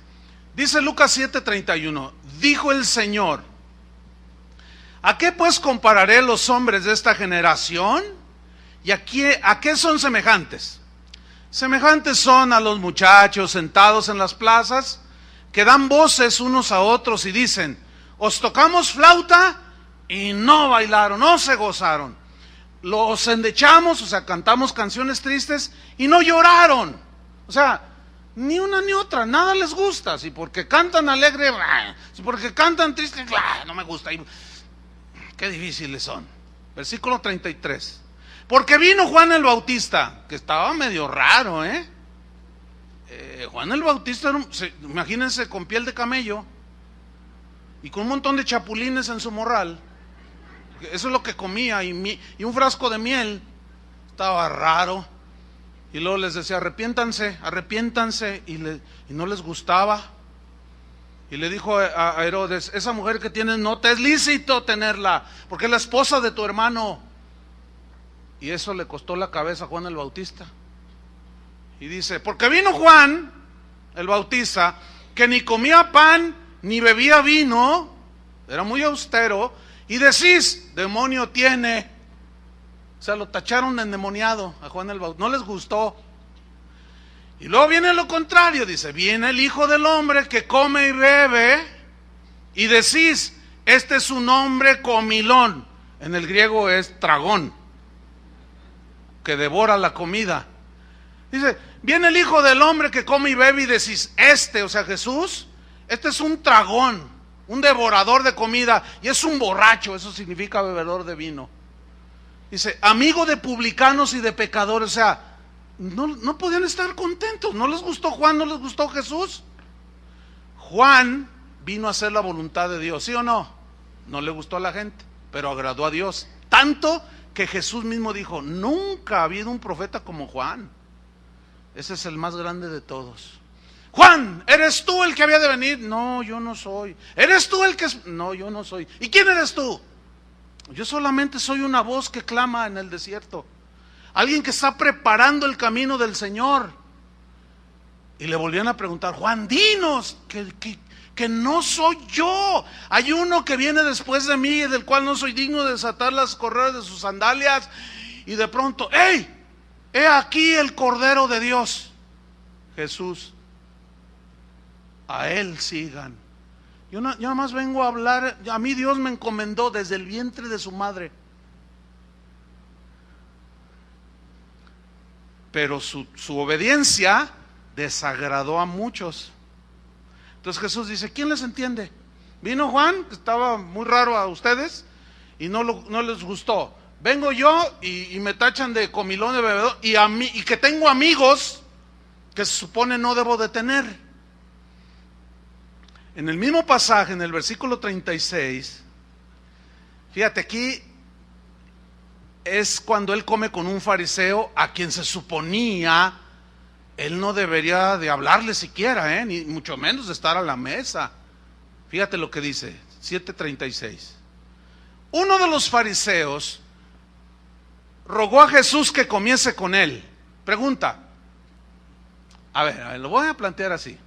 Dice Lucas 7:31, dijo el Señor: ¿a qué pues compararé los hombres de esta generación? ¿Y a qué son semejantes? Semejantes son a los muchachos sentados en las plazas, que dan voces unos a otros y dicen: os tocamos flauta y no bailaron, no se gozaron. Los endechamos, o sea, cantamos canciones tristes y no lloraron. O sea, ni una ni otra, nada les gusta. Si porque cantan alegre, si porque cantan triste, no me gusta. Qué difíciles son. Versículo 33. Porque vino Juan el Bautista, que estaba medio raro, Juan el Bautista, imagínense, con piel de camello y con un montón de chapulines en su morral. Eso es lo que comía, y un frasco de miel. Estaba raro. Y luego les decía: arrepiéntanse, arrepiéntanse, y no les gustaba. Y le dijo a Herodes: esa mujer que tienes no te es lícito tenerla, porque es la esposa de tu hermano. Y eso le costó la cabeza a Juan el Bautista. Y dice: porque vino Juan el Bautista, que ni comía pan ni bebía vino, era muy austero, y decís: demonio tiene. O sea, lo tacharon de endemoniado a Juan el Bautista, no les gustó. Y luego viene lo contrario, dice: viene el Hijo del Hombre que come y bebe, y decís: este es un hombre comilón. En el griego es tragón, que devora la comida. Dice: viene el Hijo del Hombre que come y bebe, y decís: o sea, Jesús, este es un tragón, un devorador de comida, y es un borracho. Eso significa bebedor de vino. Dice: amigo de publicanos y de pecadores. O sea, no podían estar contentos. No les gustó Juan, no les gustó Jesús. Juan vino a hacer la voluntad de Dios, ¿sí o no? No le gustó a la gente, pero agradó a Dios. Tanto que Jesús mismo dijo: nunca ha habido un profeta como Juan. Ese es el más grande de todos. Juan, ¿eres tú el que había de venir? No, yo no soy. ¿Eres tú el que es? No, yo no soy. ¿Y quién eres tú? Yo solamente soy una voz que clama en el desierto. Alguien que está preparando el camino del Señor. Y le volvían a preguntar: Juan, dinos que no soy yo. Hay uno que viene después de mí, del cual no soy digno de desatar las correas de sus sandalias. Y de pronto: ¡hey! He aquí el Cordero de Dios. Jesús: a Él sigan. Yo nada más vengo a hablar. A mí Dios me encomendó desde el vientre de su madre. Pero su obediencia desagradó a muchos. Entonces Jesús dice: ¿quién les entiende? Vino Juan, que estaba muy raro a ustedes, y no les gustó. Vengo yo y me tachan de comilón, de bebedor, y que tengo amigos que se supone no debo de tener. En el mismo pasaje, en el versículo 36, fíjate, aquí es cuando él come con un fariseo a quien se suponía él no debería de hablarle siquiera, ni mucho menos de estar a la mesa. Fíjate lo que dice, 7:36. Uno de los fariseos rogó a Jesús que comiese con él. Pregunta. A ver, lo voy a plantear así.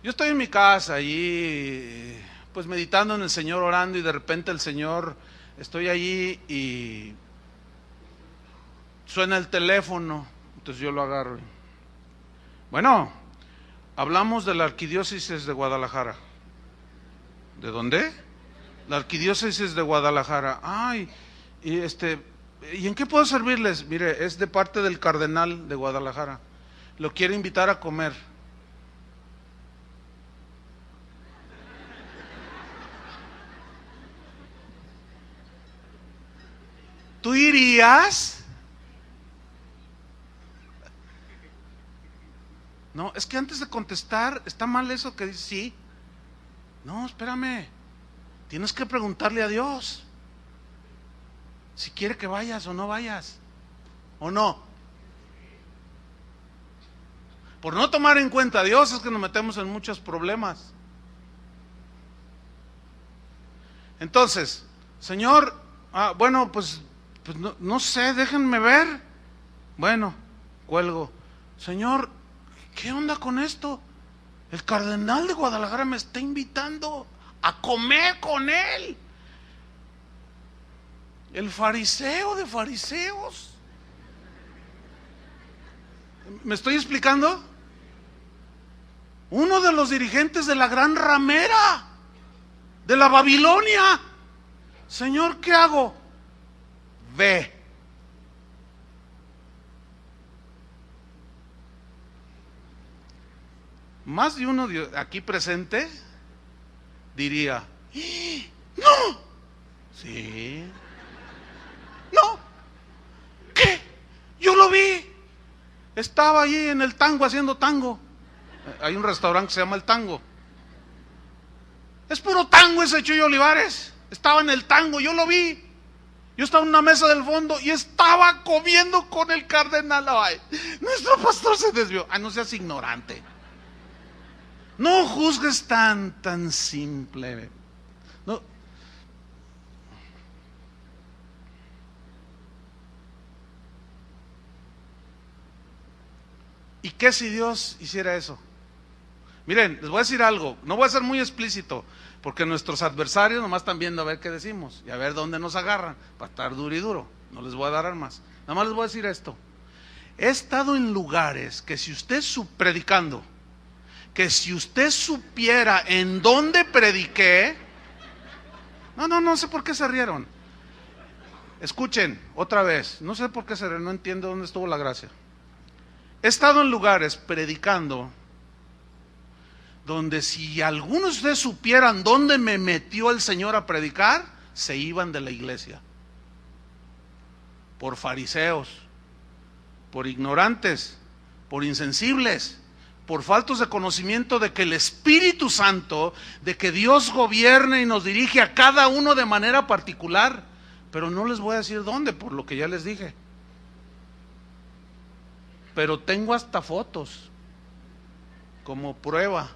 Yo estoy en mi casa allí, pues meditando en el Señor, orando, y de repente el Señor, estoy allí y suena el teléfono. Entonces yo lo agarro. Bueno, hablamos de la arquidiócesis de Guadalajara. ¿De dónde? La arquidiócesis de Guadalajara. Ay, ¿y en qué puedo servirles? Mire, es de parte del cardenal de Guadalajara. Lo quiere invitar a comer. ¿Tú irías? No, es que antes de contestar, está mal eso que dice sí. No, espérame. Tienes que preguntarle a Dios si quiere que vayas o no vayas. ¿O no? Por no tomar en cuenta a Dios es que nos metemos en muchos problemas. Entonces, Señor, bueno, pues no sé, déjenme ver. Bueno, cuelgo. Señor, ¿qué onda con esto? El cardenal de Guadalajara me está invitando a comer con él. El fariseo de fariseos. ¿Me estoy explicando? Uno de los dirigentes de la gran ramera de la Babilonia. Señor, ¿qué hago? Ve. Más de uno aquí presente diría, no, sí, no, ¿qué? Yo lo vi, estaba allí en el Tango haciendo tango. Hay un restaurante que se llama El Tango. Es puro tango ese Chuy Olivares. Estaba en el Tango, yo lo vi. Yo estaba en una mesa del fondo y estaba comiendo con el cardenal. Ay, nuestro pastor se desvió. No seas ignorante. No juzgues tan simple. No. ¿Y qué si Dios hiciera eso? Miren, les voy a decir algo, no voy a ser muy explícito, porque nuestros adversarios nomás están viendo a ver qué decimos y a ver dónde nos agarran, para estar duro y duro. No les voy a dar armas, nada más les voy a decir esto. He estado en lugares que si usted predicando, que si usted supiera en dónde prediqué, no sé por qué se rieron. Escuchen, otra vez, no sé por qué se rieron, no entiendo dónde estuvo la gracia. He estado en lugares predicando donde si algunos de ustedes supieran dónde me metió el Señor a predicar, se iban de la iglesia. Por fariseos, por ignorantes, por insensibles, por faltos de conocimiento de que el Espíritu Santo, de que Dios gobierna y nos dirige a cada uno de manera particular. Pero no les voy a decir dónde, por lo que ya les dije. Pero tengo hasta fotos como prueba.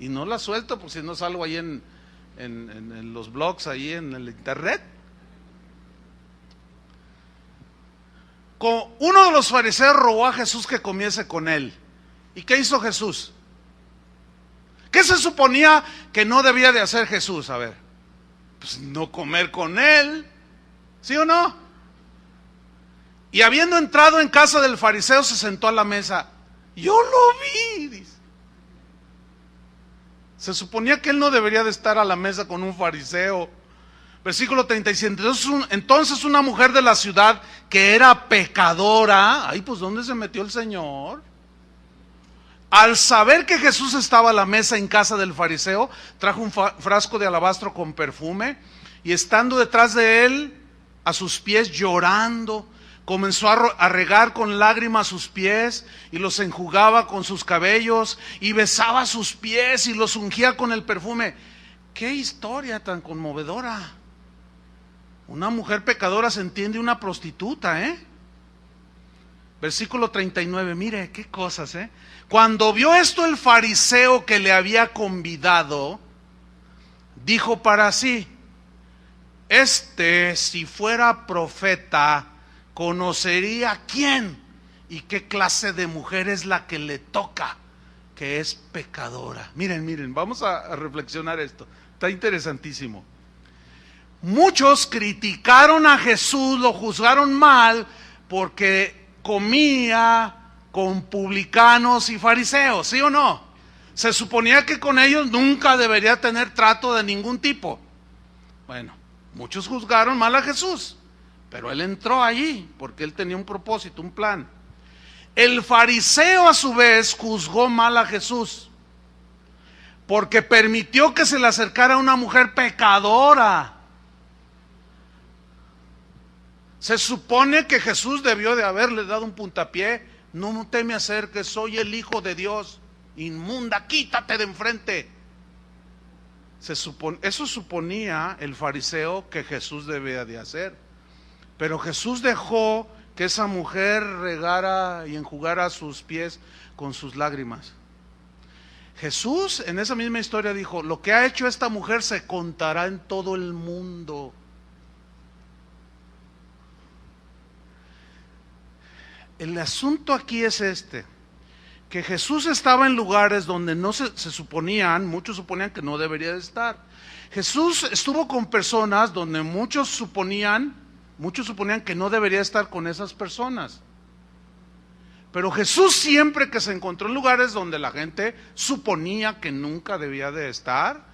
Y no la suelto porque si no salgo ahí en los blogs, ahí en el internet. Uno de los fariseos rogó a Jesús que comiese con él. ¿Y qué hizo Jesús? ¿Qué se suponía que no debía de hacer Jesús? A ver, pues no comer con él, ¿sí o no? Y habiendo entrado en casa del fariseo, se sentó a la mesa. Yo lo vi, dice. Se suponía que él no debería de estar a la mesa con un fariseo. Versículo 37. Entonces una mujer de la ciudad que era pecadora, ay, pues ¿dónde se metió el Señor? Al saber que Jesús estaba a la mesa en casa del fariseo, trajo un frasco de alabastro con perfume y estando detrás de él, a sus pies llorando, comenzó a regar con lágrimas sus pies y los enjugaba con sus cabellos y besaba sus pies y los ungía con el perfume. ¡Qué historia tan conmovedora! Una mujer pecadora se entiende una prostituta, ¿eh? Versículo 39, mire qué cosas, ¿eh? Cuando vio esto el fariseo que le había convidado, dijo para sí, si fuera profeta, conocería quién y qué clase de mujer es la que le toca, que es pecadora. Miren, vamos a reflexionar esto, está interesantísimo. Muchos criticaron a Jesús, lo juzgaron mal, porque comía con publicanos y fariseos, ¿sí o no? Se suponía que con ellos nunca debería tener trato de ningún tipo. Bueno, muchos juzgaron mal a Jesús, pero él entró allí porque él tenía un propósito, un plan. El fariseo a su vez juzgó mal a Jesús porque permitió que se le acercara una mujer pecadora. Se supone que Jesús debió de haberle dado un puntapié. No te me acerques, soy el Hijo de Dios. Inmunda, quítate de enfrente. Eso suponía el fariseo que Jesús debía de hacer. Pero Jesús dejó que esa mujer regara y enjugara sus pies con sus lágrimas. Jesús en esa misma historia dijo, lo que ha hecho esta mujer se contará en todo el mundo. el asunto aquí es que Jesús estaba en lugares donde no se suponían, muchos suponían que no debería de estar. Jesús estuvo con personas donde muchos suponían que no debería estar con esas personas. Pero Jesús siempre que se encontró en lugares donde la gente suponía que nunca debía de estar,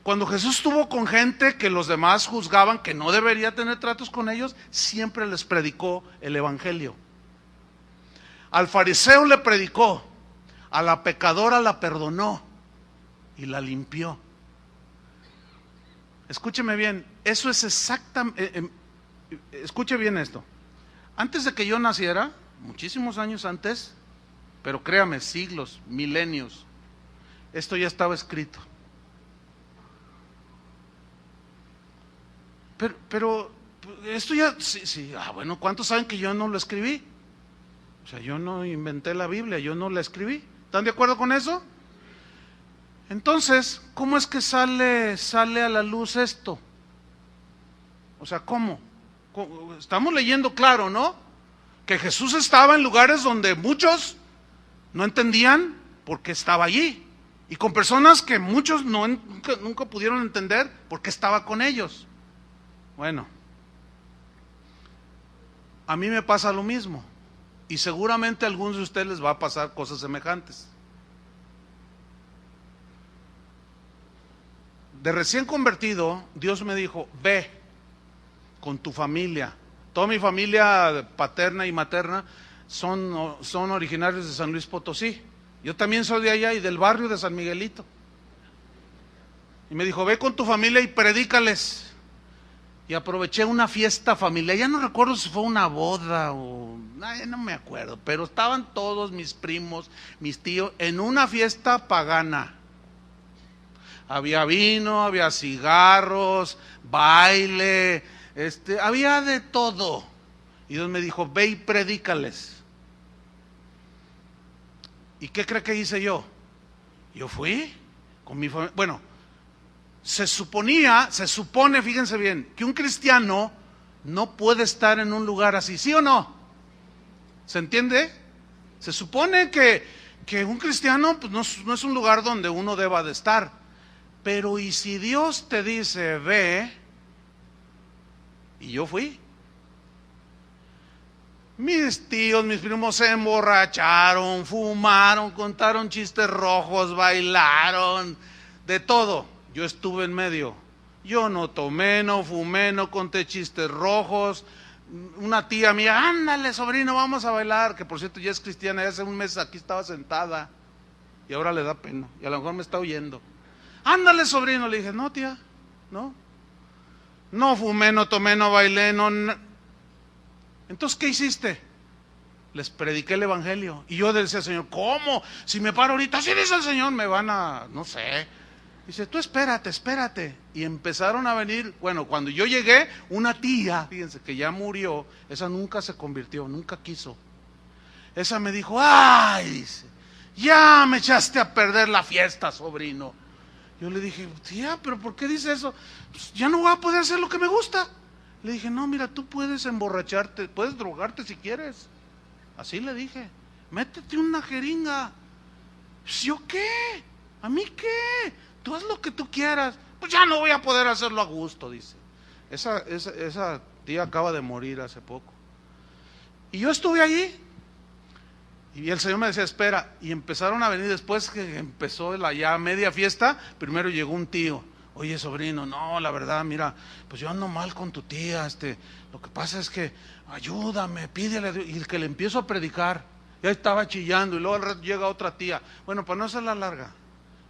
cuando Jesús estuvo con gente que los demás juzgaban que no debería tener tratos con ellos, siempre les predicó el evangelio. Al fariseo le predicó, a la pecadora la perdonó y la limpió. Escúcheme bien, eso es exactamente, escuche bien esto. Antes de que yo naciera, muchísimos años antes, pero créame, siglos, milenios, esto ya estaba escrito. Pero esto ya, sí, bueno, ¿cuántos saben que yo no lo escribí? O sea, yo no inventé la Biblia, yo no la escribí. ¿Están de acuerdo con eso? Entonces, ¿cómo es que sale a la luz esto? O sea, ¿cómo? Estamos leyendo claro, ¿no? Que Jesús estaba en lugares donde muchos no entendían por qué estaba allí. Y con personas que muchos nunca pudieron entender por qué estaba con ellos. Bueno, a mí me pasa lo mismo. Y seguramente a algunos de ustedes les va a pasar cosas semejantes. De recién convertido, Dios me dijo, ve con tu familia. Toda mi familia paterna y materna son originarios de San Luis Potosí. Yo también soy de allá y del barrio de San Miguelito. Y me dijo, ve con tu familia y predícales. Y aproveché una fiesta familiar, ya no recuerdo si fue una boda o no me acuerdo, pero estaban todos mis primos, mis tíos, en una fiesta pagana. Había vino, había cigarros, baile, había de todo. Y Dios me dijo, ve y predícales. ¿Y qué cree que hice yo? Yo fui con mi familia. Bueno, se supone, fíjense bien, que un cristiano no puede estar en un lugar así, ¿sí o no? ¿Se entiende? Se supone que un cristiano pues, no es un lugar donde uno deba de estar. Pero ¿y si Dios te dice, ve? Y yo fui. Mis tíos, mis primos se emborracharon, fumaron, contaron chistes rojos, bailaron, de todo. Yo estuve en medio. Yo no tomé, no fumé, no conté chistes rojos. Una tía mía, ándale sobrino, vamos a bailar, que por cierto ya es cristiana, ya hace un mes aquí estaba sentada y ahora le da pena y a lo mejor me está oyendo. Ándale sobrino, le dije, no tía, no fumé, no tomé, no bailé, no. Entonces, ¿qué hiciste? Les prediqué el evangelio y yo decía al Señor, ¿cómo? Si me paro ahorita, así dice el Señor, me van a, no sé. Dice, tú espérate. Y empezaron a venir, bueno, cuando yo llegué, una tía, fíjense que ya murió, esa nunca se convirtió, nunca quiso. Esa me dijo, ay, dice, ya me echaste a perder la fiesta, sobrino. Yo le dije, tía, pero ¿por qué dice eso? Pues ya no voy a poder hacer lo que me gusta. Le dije, no, mira, tú puedes emborracharte, puedes drogarte si quieres. Así le dije, métete una jeringa. ¿Yo qué? ¿A mí qué? Tú haz lo que tú quieras. Pues ya no voy a poder hacerlo a gusto, dice. Esa tía acaba de morir hace poco. Y yo estuve allí. Y el Señor me decía, espera. Y empezaron a venir después que empezó la ya media fiesta. Primero llegó un tío. Oye, sobrino, no, la verdad, mira, pues yo ando mal con tu tía. Lo que pasa es que ayúdame, pídele a Dios. Y el que le empiezo a predicar, ya estaba chillando. Y luego al rato llega otra tía. Bueno, para no hacerla larga.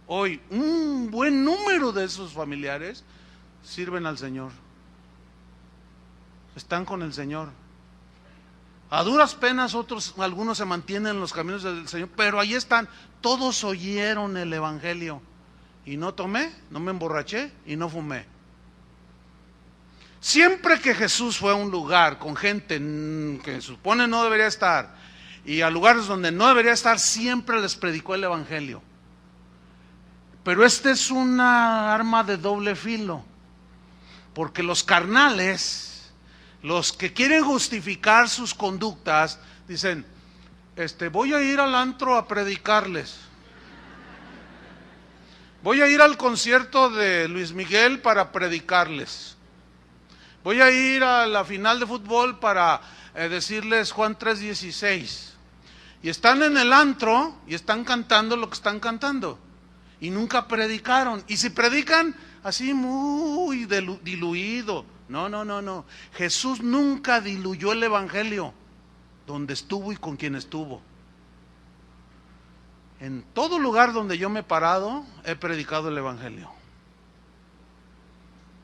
Hoy un buen número de esos familiares sirven al Señor. Están con el Señor. A duras penas algunos se mantienen en los caminos del Señor, pero ahí están. Todos oyeron el evangelio. Y no tomé, no me emborraché y no fumé. Siempre que Jesús fue a un lugar con gente que supone no debería estar y a lugares donde no debería estar, siempre les predicó el evangelio. Pero es una arma de doble filo, porque los carnales, los que quieren justificar sus conductas, dicen, voy a ir al antro a predicarles. Voy a ir al concierto de Luis Miguel para predicarles. Voy a ir a la final de fútbol para decirles Juan 3:16. Y están en el antro y están cantando lo que están cantando. Y nunca predicaron. Y si predican, así muy diluido. No. Jesús nunca diluyó el evangelio donde estuvo y con quien estuvo. En todo lugar donde yo me he parado, he predicado el evangelio.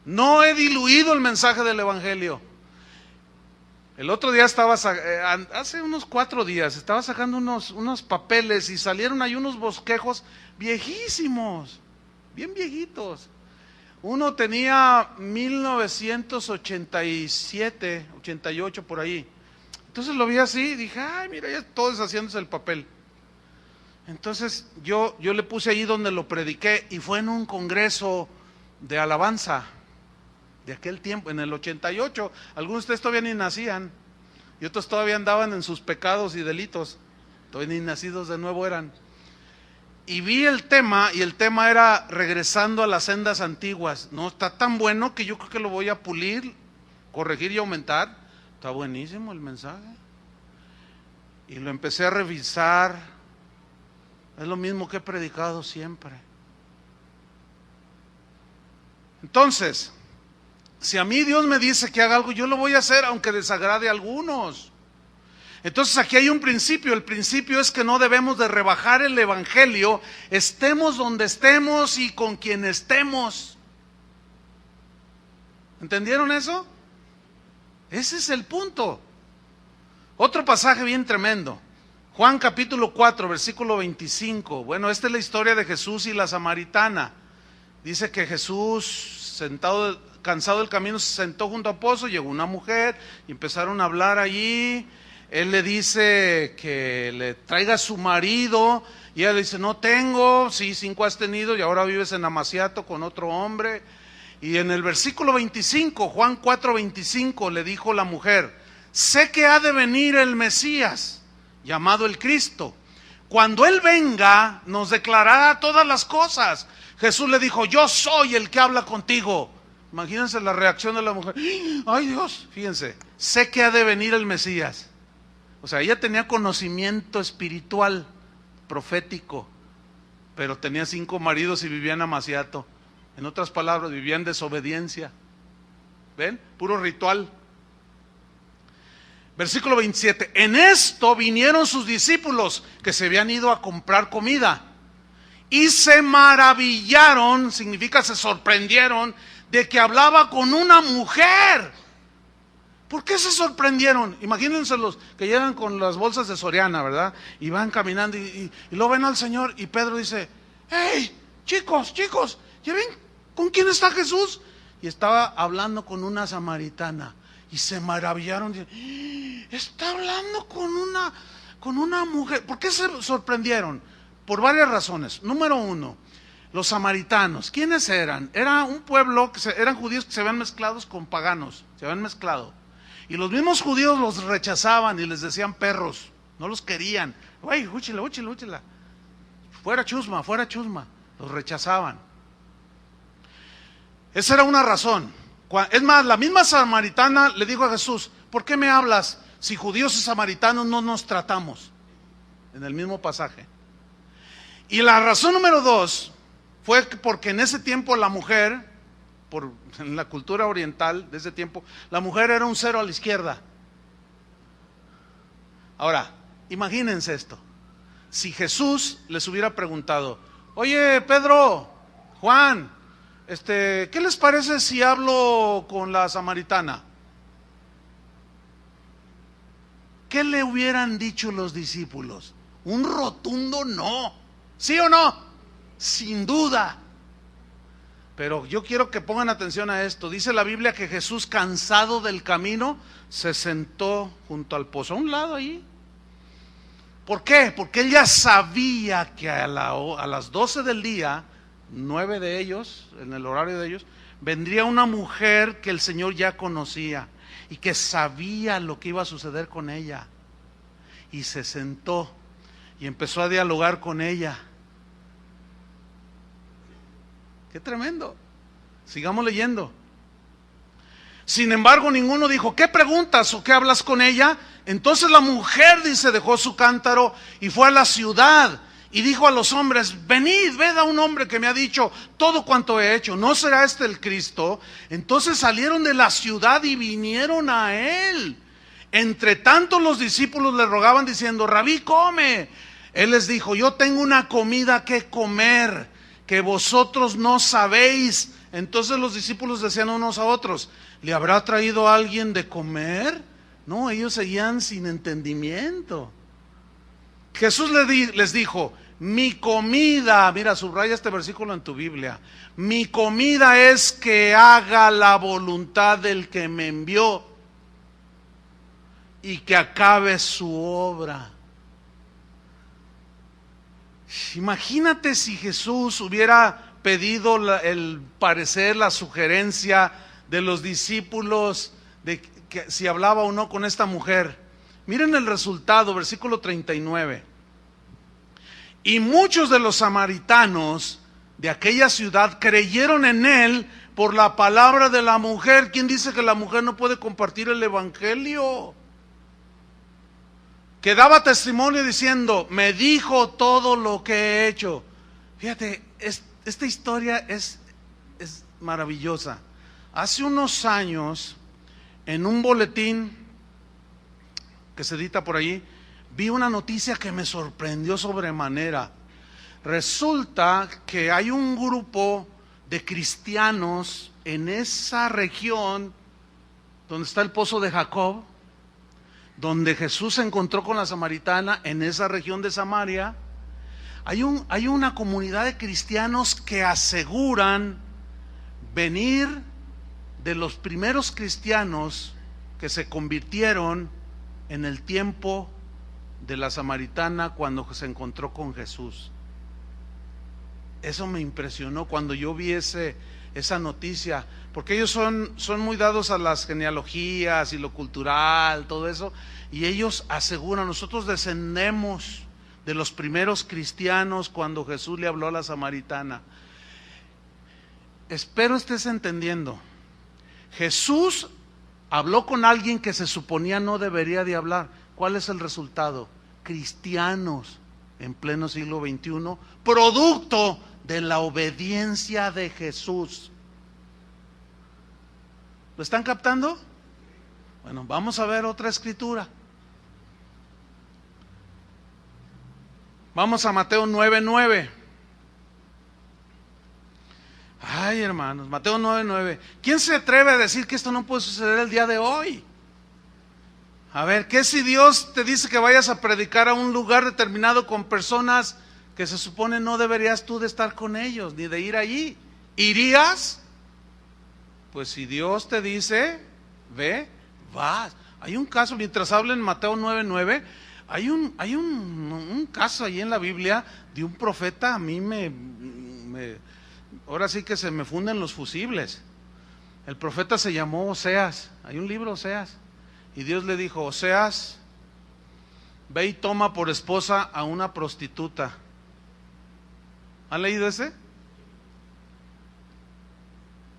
No he diluido el mensaje del evangelio. El otro día hace unos 4 días, estaba sacando unos papeles y salieron ahí unos bosquejos viejísimos, bien viejitos. Uno tenía 1987, 88 por ahí. Entonces lo vi así y dije, ay, mira, ya todo deshaciéndose el papel. Entonces yo le puse ahí donde lo prediqué y fue en un congreso de alabanza de aquel tiempo, en el 88. Algunos de ustedes todavía ni nacían y otros todavía andaban en sus pecados y delitos, todavía ni nacidos de nuevo eran. Y vi el tema, y el tema era regresando a las sendas antiguas. No, está tan bueno que yo creo que lo voy a pulir, corregir y aumentar. Está buenísimo el mensaje. Y lo empecé a revisar. Es lo mismo que he predicado siempre. Entonces, si a mí Dios me dice que haga algo, yo lo voy a hacer aunque desagrade a algunos. Entonces aquí hay un principio. El principio es que no debemos de rebajar el evangelio, estemos donde estemos y con quien estemos. ¿Entendieron eso? Ese es el punto. Otro pasaje bien tremendo. Juan capítulo 4, versículo 25. Bueno, esta es la historia de Jesús y la samaritana. Dice que Jesús, cansado del camino, se sentó junto a un pozo, llegó una mujer y empezaron a hablar allí. Él le dice que le traiga a su marido y ella le dice, no tengo. Sí, 5 has tenido y ahora vives en Amaciato con otro hombre. Y en el versículo 25, Juan 4, 25, le dijo la mujer, sé que ha de venir el Mesías, llamado el Cristo. Cuando Él venga, nos declarará todas las cosas. Jesús le dijo, yo soy el que habla contigo. Imagínense la reacción de la mujer. Ay Dios, fíjense, sé que ha de venir el Mesías. O sea, ella tenía conocimiento espiritual, profético, pero tenía 5 maridos y vivía en Amaciato. En otras palabras, vivía en desobediencia. ¿Ven? Puro ritual. Versículo 27. En esto vinieron sus discípulos que se habían ido a comprar comida y se maravillaron, significa se sorprendieron, de que hablaba con una mujer. ¿Por qué se sorprendieron? Imagínense los que llegan con las bolsas de Soriana, ¿verdad? Y van caminando y lo ven al Señor y Pedro dice, hey, chicos, ¿ya ven con quién está Jesús? Y estaba hablando con una samaritana y se maravillaron. Está hablando con una mujer. ¿Por qué se sorprendieron? Por varias razones. Número 1, los samaritanos. ¿Quiénes eran? Era un pueblo, eran judíos que se habían mezclados con paganos, se habían mezclado. Y los mismos judíos los rechazaban y les decían perros, no los querían. ¡Ay, úchila! Fuera chusma. Los rechazaban. Esa era una razón. Es más, la misma samaritana le dijo a Jesús, ¿por qué me hablas si judíos y samaritanos no nos tratamos? En el mismo pasaje. Y la razón número 2 fue porque en ese tiempo la mujer, en la cultura oriental de ese tiempo, la mujer era un 0 a la izquierda. Ahora, imagínense esto. Si Jesús les hubiera preguntado, oye Pedro, Juan, ¿qué les parece si hablo con la samaritana? ¿Qué le hubieran dicho los discípulos? Un rotundo no. ¿Sí o no? Sin duda. Pero yo quiero que pongan atención a esto. Dice la Biblia que Jesús, cansado del camino, se sentó junto al pozo, a un lado ahí. ¿Por qué? Porque él ya sabía que a las 12 del día, 9 de ellos, en el horario de ellos, vendría una mujer que el Señor ya conocía y que sabía lo que iba a suceder con ella. y se sentó y empezó a dialogar con ella. ¡Qué tremendo! Sigamos leyendo. Sin embargo, ninguno dijo, ¿qué preguntas o qué hablas con ella? Entonces la mujer, dice, dejó su cántaro y fue a la ciudad y dijo a los hombres, venid, ved a un hombre que me ha dicho todo cuanto he hecho, ¿no será este el Cristo? Entonces salieron de la ciudad y vinieron a él. Entre tanto los discípulos le rogaban diciendo, Rabí, come. Él les dijo, yo tengo una comida que comer que vosotros no sabéis. Entonces los discípulos decían unos a otros, ¿le habrá traído alguien de comer? No, ellos seguían sin entendimiento. Jesús les dijo, mi comida, mira, subraya este versículo en tu Biblia, mi comida es que haga la voluntad del que me envió y que acabe su obra. Imagínate si Jesús hubiera pedido el parecer, la sugerencia de los discípulos de que si hablaba o no con esta mujer. Miren el resultado, versículo 39. Y muchos de los samaritanos de aquella ciudad creyeron en él por la palabra de la mujer. ¿Quién dice que la mujer no puede compartir el evangelio? Que daba testimonio diciendo, me dijo todo lo que he hecho. Fíjate, esta historia es maravillosa. Hace unos años, en un boletín que se edita por ahí, vi una noticia que me sorprendió sobremanera. Resulta que hay un grupo de cristianos en esa región donde está el pozo de Jacob, donde Jesús se encontró con la samaritana, en esa región de Samaria. Hay una comunidad de cristianos que aseguran venir de los primeros cristianos que se convirtieron en el tiempo de la samaritana cuando se encontró con Jesús. Eso me impresionó cuando yo vi esa noticia, porque ellos son muy dados a las genealogías y lo cultural, todo eso, y ellos aseguran, nosotros descendemos de los primeros cristianos cuando Jesús le habló a la samaritana. Espero estés entendiendo. Jesús habló con alguien que se suponía no debería de hablar. ¿Cuál es el resultado? Cristianos en pleno siglo XXI, producto de la obediencia de Jesús. ¿Lo están captando? Bueno, vamos a ver otra escritura. Vamos a Mateo 9:9. Ay, hermanos, Mateo 9:9. ¿Quién se atreve a decir que esto no puede suceder el día de hoy? A ver, ¿qué si Dios te dice que vayas a predicar a un lugar determinado con personas que se supone no deberías tú de estar con ellos, ni de ir allí? ¿Irías? Pues si Dios te dice, ve, vas. Hay un caso, mientras habla en Mateo 9:9, hay un caso ahí en la Biblia de un profeta. A mí ahora sí que se me funden los fusibles. El profeta se llamó Oseas. Hay un libro, Oseas. Y Dios le dijo, Oseas, ve y toma por esposa a una prostituta. ¿Han leído ese?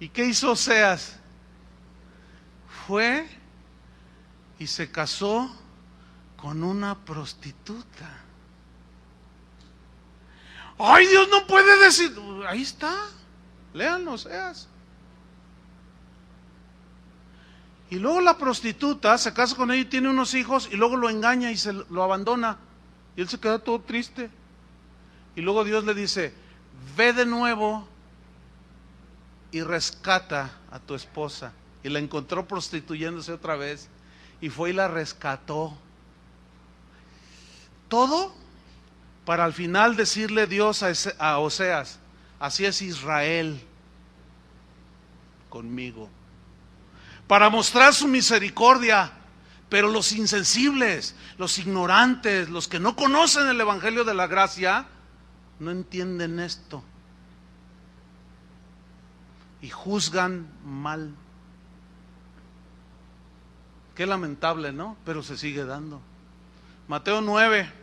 ¿Y qué hizo Oseas? Fue y se casó con una prostituta. Ay, Dios no puede decir. Ahí está, léanlo, Oseas. Y luego la prostituta se casa con él y tiene unos hijos y luego lo engaña y lo abandona. Y él se queda todo triste. Y luego Dios le dice, ve de nuevo y rescata a tu esposa. Y la encontró prostituyéndose otra vez. Y fue y la rescató. Todo para al final decirle Dios a Oseas, así es Israel conmigo. Para mostrar su misericordia. Pero los insensibles, los ignorantes, los que no conocen el evangelio de la gracia, no entienden esto y juzgan mal. Qué lamentable, ¿no? Pero se sigue dando. Mateo 9.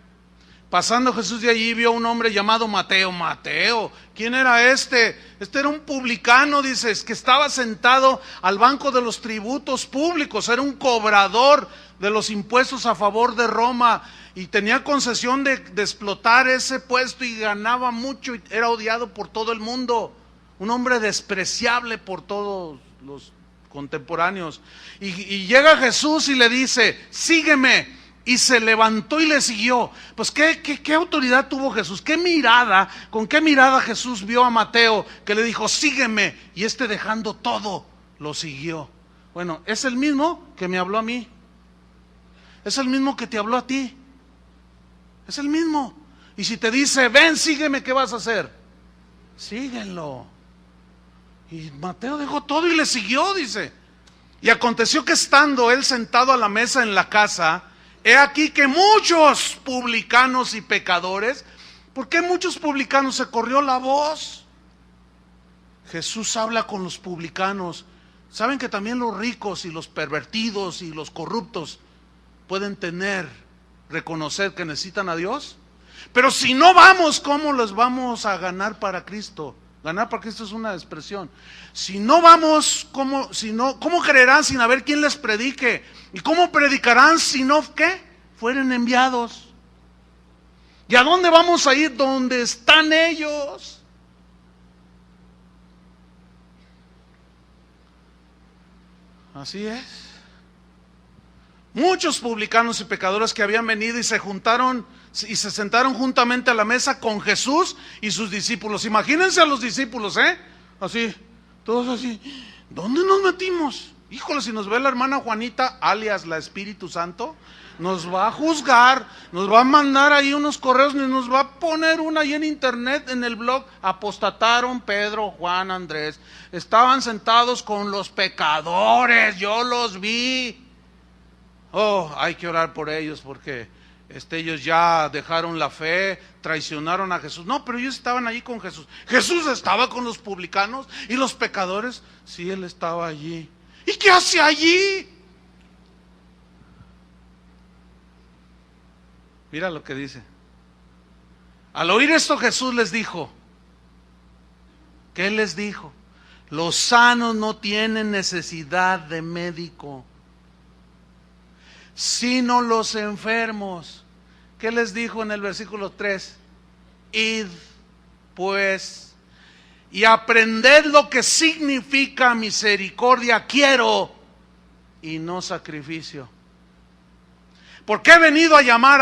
Pasando Jesús de allí, vio a un hombre llamado Mateo. Mateo, ¿quién era este? Este era un publicano, dices, que estaba sentado al banco de los tributos públicos. Era un cobrador de los impuestos a favor de Roma y tenía concesión de explotar ese puesto y ganaba mucho y era odiado por todo el mundo. Un hombre despreciable por todos los contemporáneos. Y llega Jesús y le dice, sígueme. Y se levantó y le siguió. Pues ¿qué autoridad tuvo Jesús? ¿Con qué mirada Jesús vio a Mateo que le dijo, sígueme? Y dejando todo, lo siguió. Bueno, es el mismo que me habló a mí. Es el mismo que te habló a ti. Es el mismo. Y si te dice, ven, sígueme, ¿qué vas a hacer? Síguenlo. Y Mateo dejó todo y le siguió, dice. Y aconteció que estando él sentado a la mesa en la casa, he aquí que muchos publicanos y pecadores, ¿por qué muchos publicanos? Se corrió la voz. Jesús habla con los publicanos. ¿Saben que también los ricos y los pervertidos y los corruptos pueden reconocer que necesitan a Dios? Pero si no vamos, ¿cómo los vamos a ganar para Cristo? Ganar para Cristo es una expresión. Si no vamos, ¿cómo creerán sin haber quien les predique? ¿Y cómo predicarán si no, qué? Fueren enviados. ¿Y a dónde vamos a ir? ¿Dónde están ellos? Así es. Muchos publicanos y pecadores que habían venido y se juntaron y se sentaron juntamente a la mesa con Jesús y sus discípulos. Imagínense a los discípulos, así, todos así. ¿Dónde nos metimos? Híjole, si nos ve la hermana Juanita, alias la Espíritu Santo, nos va a juzgar, nos va a mandar ahí unos correos, ni nos va a poner una ahí en internet, en el blog. Apostataron Pedro, Juan, Andrés. Estaban sentados con los pecadores, yo los vi. Oh, hay que orar por ellos porque ellos ya dejaron la fe, traicionaron a Jesús. No, pero ellos estaban allí con Jesús. Jesús estaba con los publicanos y los pecadores. Sí, él estaba allí. ¿Y qué hace allí? Mira lo que dice. Al oír esto Jesús les dijo. ¿Qué les dijo? Los sanos no tienen necesidad de médico, sino los enfermos. ¿Qué les dijo en el versículo 3? Id pues y aprended lo que significa misericordia quiero y no sacrificio. Porque he venido a llamar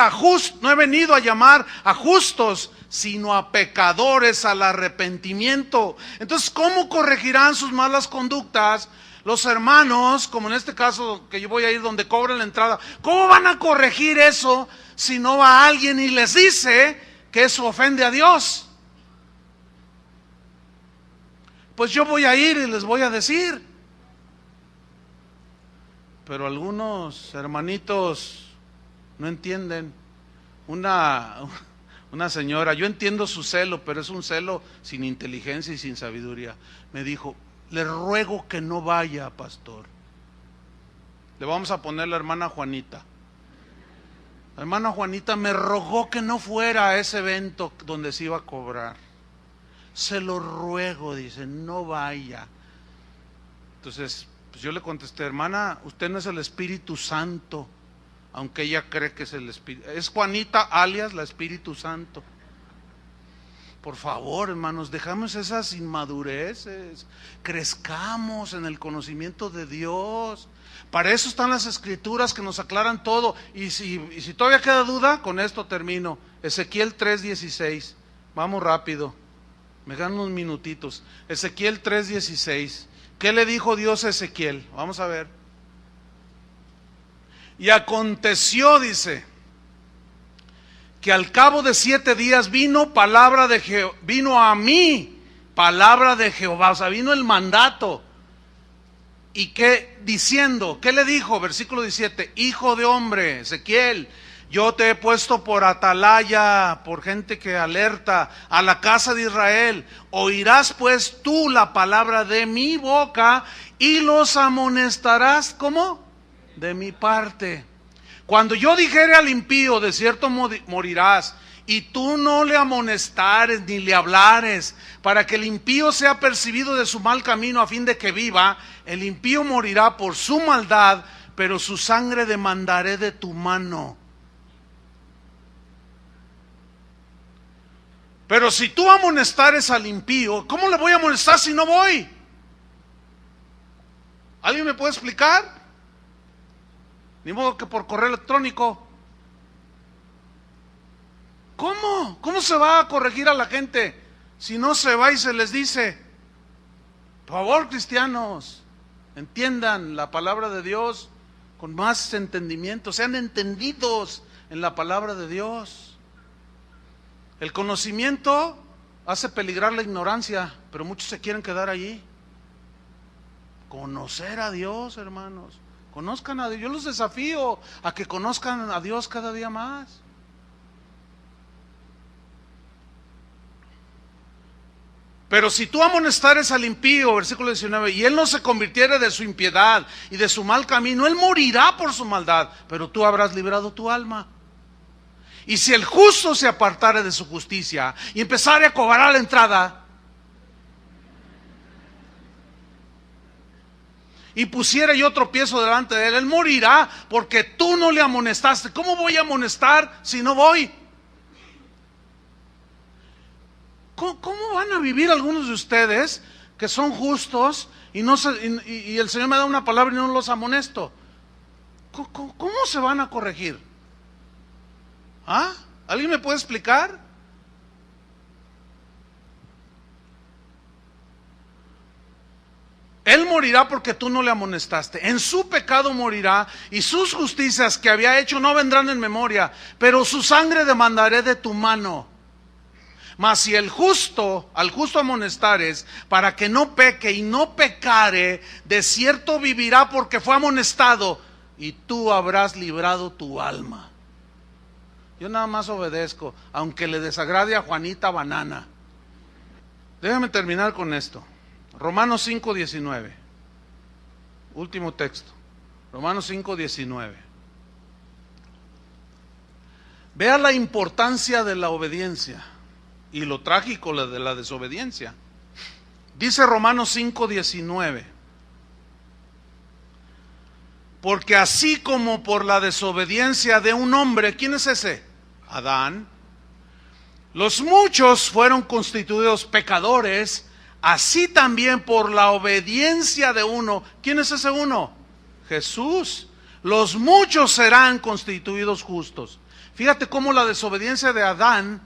no he venido a llamar a justos, sino a pecadores al arrepentimiento. Entonces, ¿cómo corregirán sus malas conductas los hermanos, como en este caso que yo voy a ir donde cobran la entrada? ¿Cómo van a corregir eso si no va alguien y les dice que eso ofende a Dios? Pues yo voy a ir y les voy a decir. Pero algunos hermanitos no entienden. Una señora, yo entiendo su celo, pero es un celo sin inteligencia y sin sabiduría. Me dijo, le ruego que no vaya, pastor. Le vamos a poner la hermana Juanita. La hermana Juanita me rogó que no fuera a ese evento donde se iba a cobrar. Se lo ruego, dice, no vaya. Entonces, pues yo le contesté, hermana, usted no es el Espíritu Santo, aunque ella cree que es el Espíritu. Es Juanita alias la Espíritu Santo. Por favor, hermanos, dejamos esas inmadureces, crezcamos en el conocimiento de Dios. Para eso están las Escrituras que nos aclaran todo. Y si todavía queda duda, con esto termino. Ezequiel 3:16. Vamos rápido. Me dan unos minutitos. Ezequiel 3:16. ¿Qué le dijo Dios a Ezequiel? Vamos a ver. Y aconteció, dice, que al cabo de 7 días vino a mí palabra de Jehová, o sea, vino el mandato. ¿Y qué diciendo? ¿Qué le dijo? Versículo 17, hijo de hombre, Ezequiel, yo te he puesto por atalaya, por gente que alerta a la casa de Israel. Oirás pues tú la palabra de mi boca y los amonestarás, ¿cómo? De mi parte. Cuando yo dijere al impío, de cierto morirás, y tú no le amonestares ni le hablares, para que el impío sea percibido de su mal camino a fin de que viva, el impío morirá por su maldad, pero su sangre demandaré de tu mano. Pero si tú amonestares al impío, ¿cómo le voy a amonestar si no voy? ¿Alguien me puede explicar? Ni modo que por correo electrónico. ¿Cómo? ¿Cómo se va a corregir a la gente si no se va y se les dice? Por favor, cristianos, entiendan la palabra de Dios con más entendimiento, sean entendidos en la palabra de Dios. El conocimiento hace peligrar la ignorancia, pero muchos se quieren quedar allí. Conocer a Dios, hermanos. Conozcan a Dios. Yo los desafío a que conozcan a Dios cada día más. Pero si tú amonestares al impío, versículo 19, y él no se convirtiere de su impiedad y de su mal camino, él morirá por su maldad, pero tú habrás librado tu alma. Y si el justo se apartare de su justicia y empezare a cobrar la entrada, y pusiera yo tropiezo delante de él, él morirá porque tú no le amonestaste. ¿Cómo voy a amonestar si no voy? ¿Cómo van a vivir algunos de ustedes que son justos y el Señor me da una palabra y no los amonesto? ¿Cómo se van a corregir? ¿Ah? ¿Alguien me puede explicar? Él morirá porque tú no le amonestaste. En su pecado morirá y sus justicias que había hecho no vendrán en memoria, pero su sangre demandaré de tu mano. Mas si al justo amonestares, para que no peque y no pecare, de cierto vivirá porque fue amonestado, y tú habrás librado tu alma. Yo nada más obedezco, aunque le desagrade a Juanita Banana. Déjame terminar con esto. Romanos 5:19. Último texto. Romanos 5:19. Vea la importancia de la obediencia y lo trágico de la desobediencia. Dice Romanos 5:19. Porque así como por la desobediencia de un hombre, ¿quién es ese? Adán. Los muchos fueron constituidos pecadores, así también por la obediencia de uno. ¿Quién es ese uno? Jesús. Los muchos serán constituidos justos. Fíjate cómo la desobediencia de Adán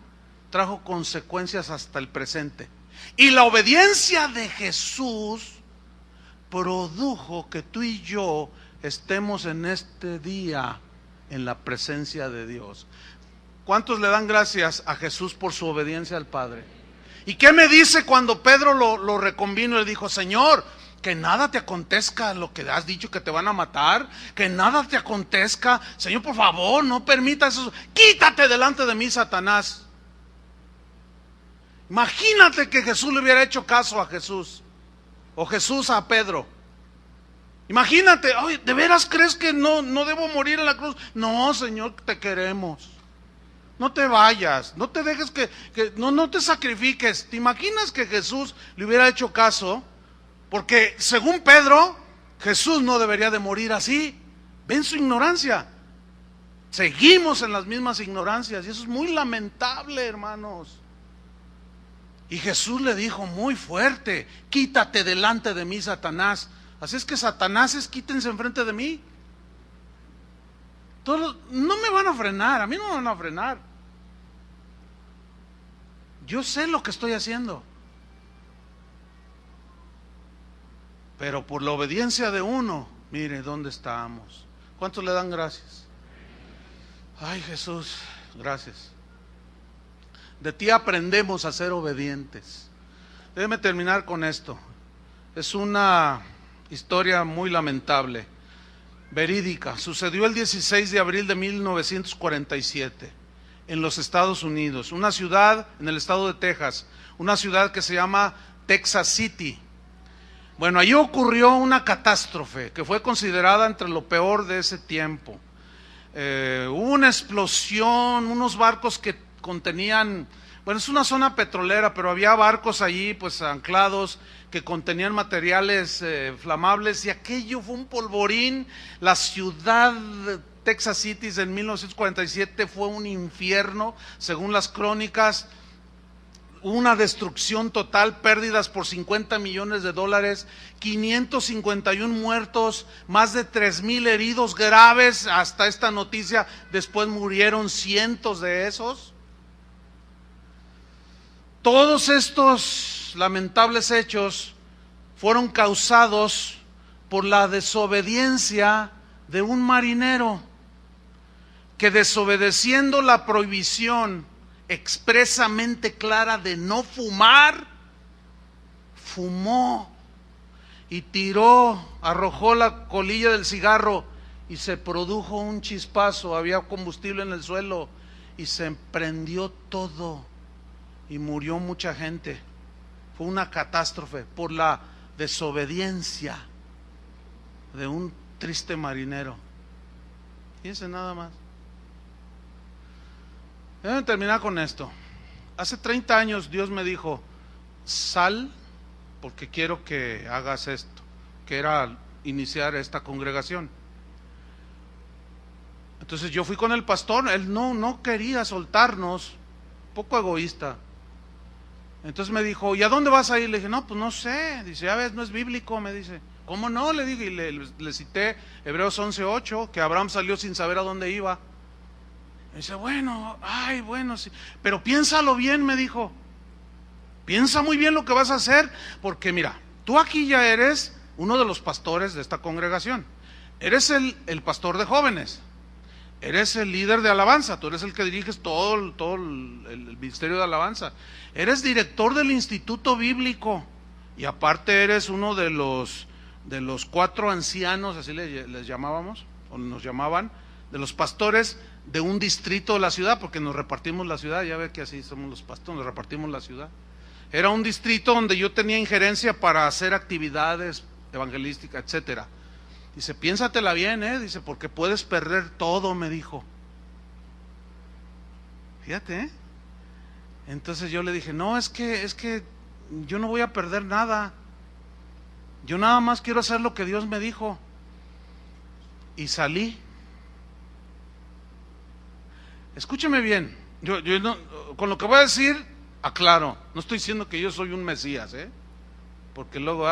trajo consecuencias hasta el presente. Y la obediencia de Jesús produjo que tú y yo estemos en este día en la presencia de Dios. ¿Cuántos le dan gracias a Jesús por su obediencia al Padre? ¿Y qué me dice cuando Pedro lo reconvino y le dijo: Señor, que nada te acontezca lo que has dicho que te van a matar, que nada te acontezca, Señor, por favor, no permitas eso, quítate delante de mí, Satanás? Imagínate que Jesús le hubiera hecho caso a Jesús, o Jesús a Pedro. Imagínate, oye, ¿de veras crees que no debo morir en la cruz? No, Señor, te queremos. No te vayas, no te dejes no te sacrifiques. ¿Te imaginas que Jesús le hubiera hecho caso? Porque según Pedro, Jesús no debería de morir así. Ven su ignorancia. Seguimos en las mismas ignorancias y eso es muy lamentable, hermanos. Y Jesús le dijo muy fuerte: quítate delante de mí, Satanás. Así es que Satanáses, quítense enfrente de mí. Todos no me van a frenar, a mí no me van a frenar. Yo sé lo que estoy haciendo. Pero por la obediencia de uno, mire dónde estamos. ¿Cuántos le dan gracias? Ay, Jesús, gracias. De ti aprendemos a ser obedientes. Déjeme terminar con esto. Es una historia muy lamentable, verídica. Sucedió el 16 de abril de 1947 en los Estados Unidos, una ciudad en el estado de Texas, una ciudad que se llama Texas City. Bueno, allí ocurrió una catástrofe que fue considerada entre lo peor de ese tiempo. hubo una explosión, unos barcos que contenían, bueno, es una zona petrolera, pero había barcos allí pues anclados que contenían materiales flamables, y aquello fue un polvorín. La ciudad de Texas City en 1947 fue un infierno, según las crónicas. Una destrucción total, pérdidas por $50 millones, 551 muertos, más de 3,000 heridos graves. Hasta esta noticia, después murieron cientos de esos. Todos estos lamentables hechos fueron causados por la desobediencia de un marinero que, desobedeciendo la prohibición expresamente clara de no fumar, fumó y tiró, arrojó la colilla del cigarro y se produjo un chispazo. Había combustible en el suelo y se prendió todo y murió mucha gente. Fue una catástrofe por la desobediencia de un triste marinero. Fíjense nada más. Déjenme terminar con esto. Hace 30 años Dios me dijo: sal porque quiero que hagas esto, que era iniciar esta congregación. Entonces yo fui con el pastor, él no quería soltarnos, poco egoísta. Entonces me dijo: ¿y a dónde vas a ir? Le dije: no, pues no sé. Dice: ya ves, no es bíblico. Me dice: ¿cómo no? Le dije, y le cité Hebreos 11:8, que Abraham salió sin saber a dónde iba. Me dice: bueno, sí, pero piénsalo bien, me dijo. Piensa muy bien lo que vas a hacer, porque mira, tú aquí ya eres uno de los pastores de esta congregación. Eres el pastor de jóvenes, eres el líder de alabanza, tú eres el que diriges todo el ministerio de alabanza, eres director del instituto bíblico, y aparte eres uno de los 4 ancianos, así les llamábamos, o nos llamaban, de los pastores de un distrito de la ciudad, porque nos repartimos la ciudad. Ya ve que así somos los pastores, nos repartimos la ciudad. Era un distrito donde yo tenía injerencia para hacer actividades evangelísticas, etcétera. Dice: piénsatela bien, dice, porque puedes perder todo, me dijo. Fíjate, Entonces yo le dije: no, es que yo no voy a perder nada. Yo nada más quiero hacer lo que Dios me dijo. Y salí. Escúcheme bien, yo no, con lo que voy a decir, aclaro, no estoy diciendo que yo soy un Mesías, porque luego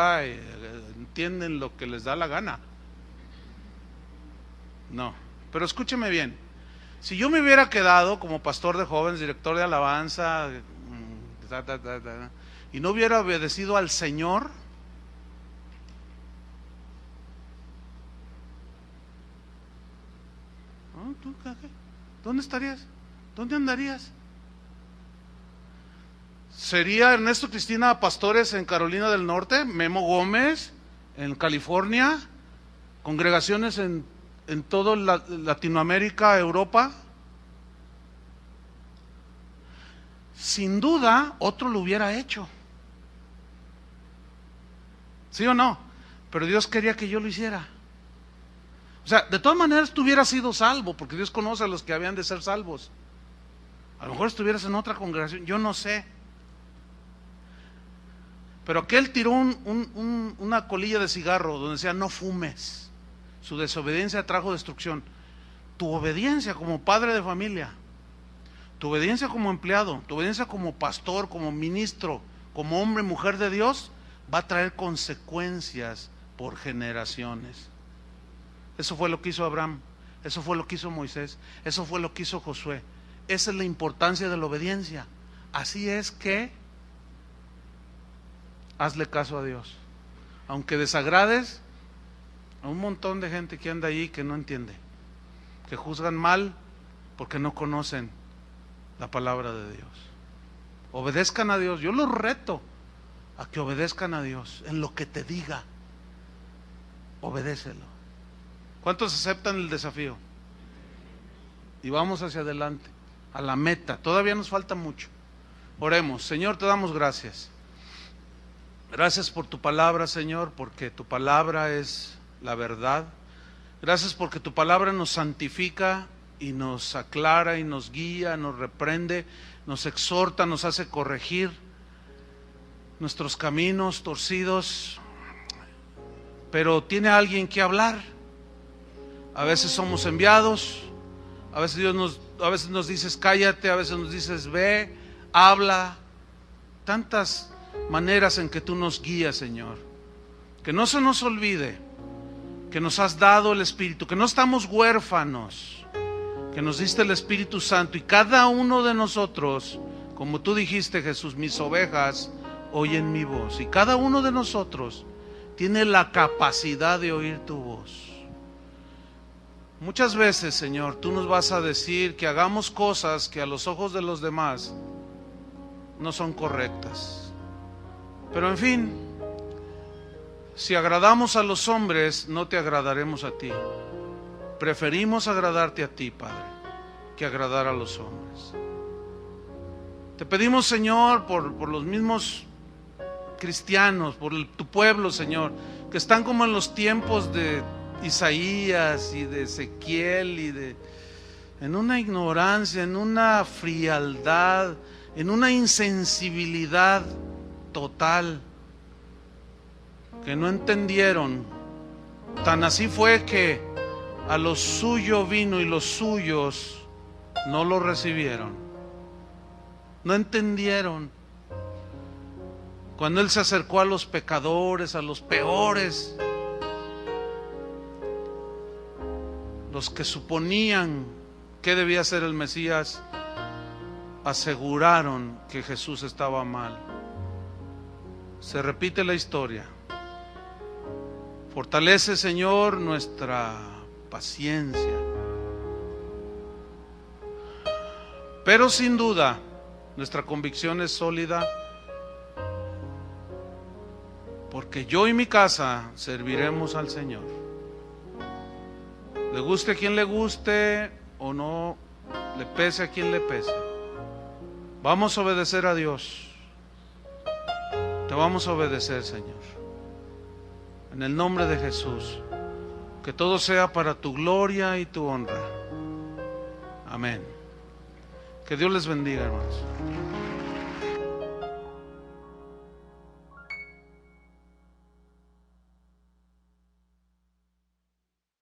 entienden lo que les da la gana. No, pero escúcheme bien. Si yo me hubiera quedado como pastor de jóvenes, director de alabanza, y no hubiera obedecido al Señor, ¿dónde estarías? ¿Dónde andarías? ¿Sería Ernesto Cristina pastores en Carolina del Norte? ¿Memo Gómez en California? ¿Congregaciones en toda Latinoamérica, Europa? Sin duda, otro lo hubiera hecho. ¿Sí o no? Pero Dios quería que yo lo hiciera. O sea, de todas maneras tú hubieras sido salvo, porque Dios conoce a los que habían de ser salvos. A lo mejor estuvieras en otra congregación, yo no sé. Pero aquel tiró una colilla de cigarro donde decía: no fumes. Su desobediencia trajo destrucción. Tu obediencia como padre de familia, tu obediencia como empleado, tu obediencia como pastor, como ministro, como hombre, mujer de Dios, va a traer consecuencias por generaciones. Eso fue lo que hizo Abraham, eso fue lo que hizo Moisés, eso fue lo que hizo Josué. Esa es la importancia de la obediencia. Así es que hazle caso a Dios, aunque desagrades a un montón de gente que anda ahí que no entiende, que juzgan mal porque no conocen la palabra de Dios. Obedezcan a Dios. Yo los reto a que obedezcan a Dios en lo que te diga. Obedécelo. ¿Cuántos aceptan el desafío? Y vamos hacia adelante, a la meta. Todavía nos falta mucho. Oremos. Señor, te damos gracias. Gracias por tu palabra, Señor, porque tu palabra es la verdad. Gracias porque tu palabra nos santifica y nos aclara y nos guía, nos reprende, nos exhorta, nos hace corregir nuestros caminos torcidos. Pero tiene alguien que hablar. A veces somos enviados, a veces a veces nos dices cállate, a veces nos dices ve, habla. Tantas maneras en que tú nos guías, Señor. Que no se nos olvide que nos has dado el Espíritu, que no estamos huérfanos, que nos diste el Espíritu Santo, y cada uno de nosotros, como tú dijiste, Jesús, mis ovejas oyen mi voz, y cada uno de nosotros tiene la capacidad de oír tu voz. Muchas veces, Señor, tú nos vas a decir que hagamos cosas que a los ojos de los demás no son correctas. Pero en fin, si agradamos a los hombres, no te agradaremos a ti. Preferimos agradarte a ti, Padre, que agradar a los hombres. Te pedimos, Señor, por los mismos cristianos, por tu pueblo, Señor, que están como en los tiempos de Isaías y de Ezequiel, en una ignorancia, en una frialdad, en una insensibilidad total, que no entendieron. Tan así fue que a lo suyo vino y los suyos no lo recibieron. No entendieron. Cuando Él se acercó a los pecadores, a los peores, los que suponían que debía ser el Mesías, aseguraron que Jesús estaba mal. Se repite la historia. Fortalece, Señor, nuestra paciencia. Pero sin duda, nuestra convicción es sólida, porque yo y mi casa serviremos al Señor. Le guste a quien le guste o no, le pese a quien le pese. Vamos a obedecer a Dios. Te vamos a obedecer, Señor. En el nombre de Jesús. Que todo sea para tu gloria y tu honra. Amén. Que Dios les bendiga, hermanos.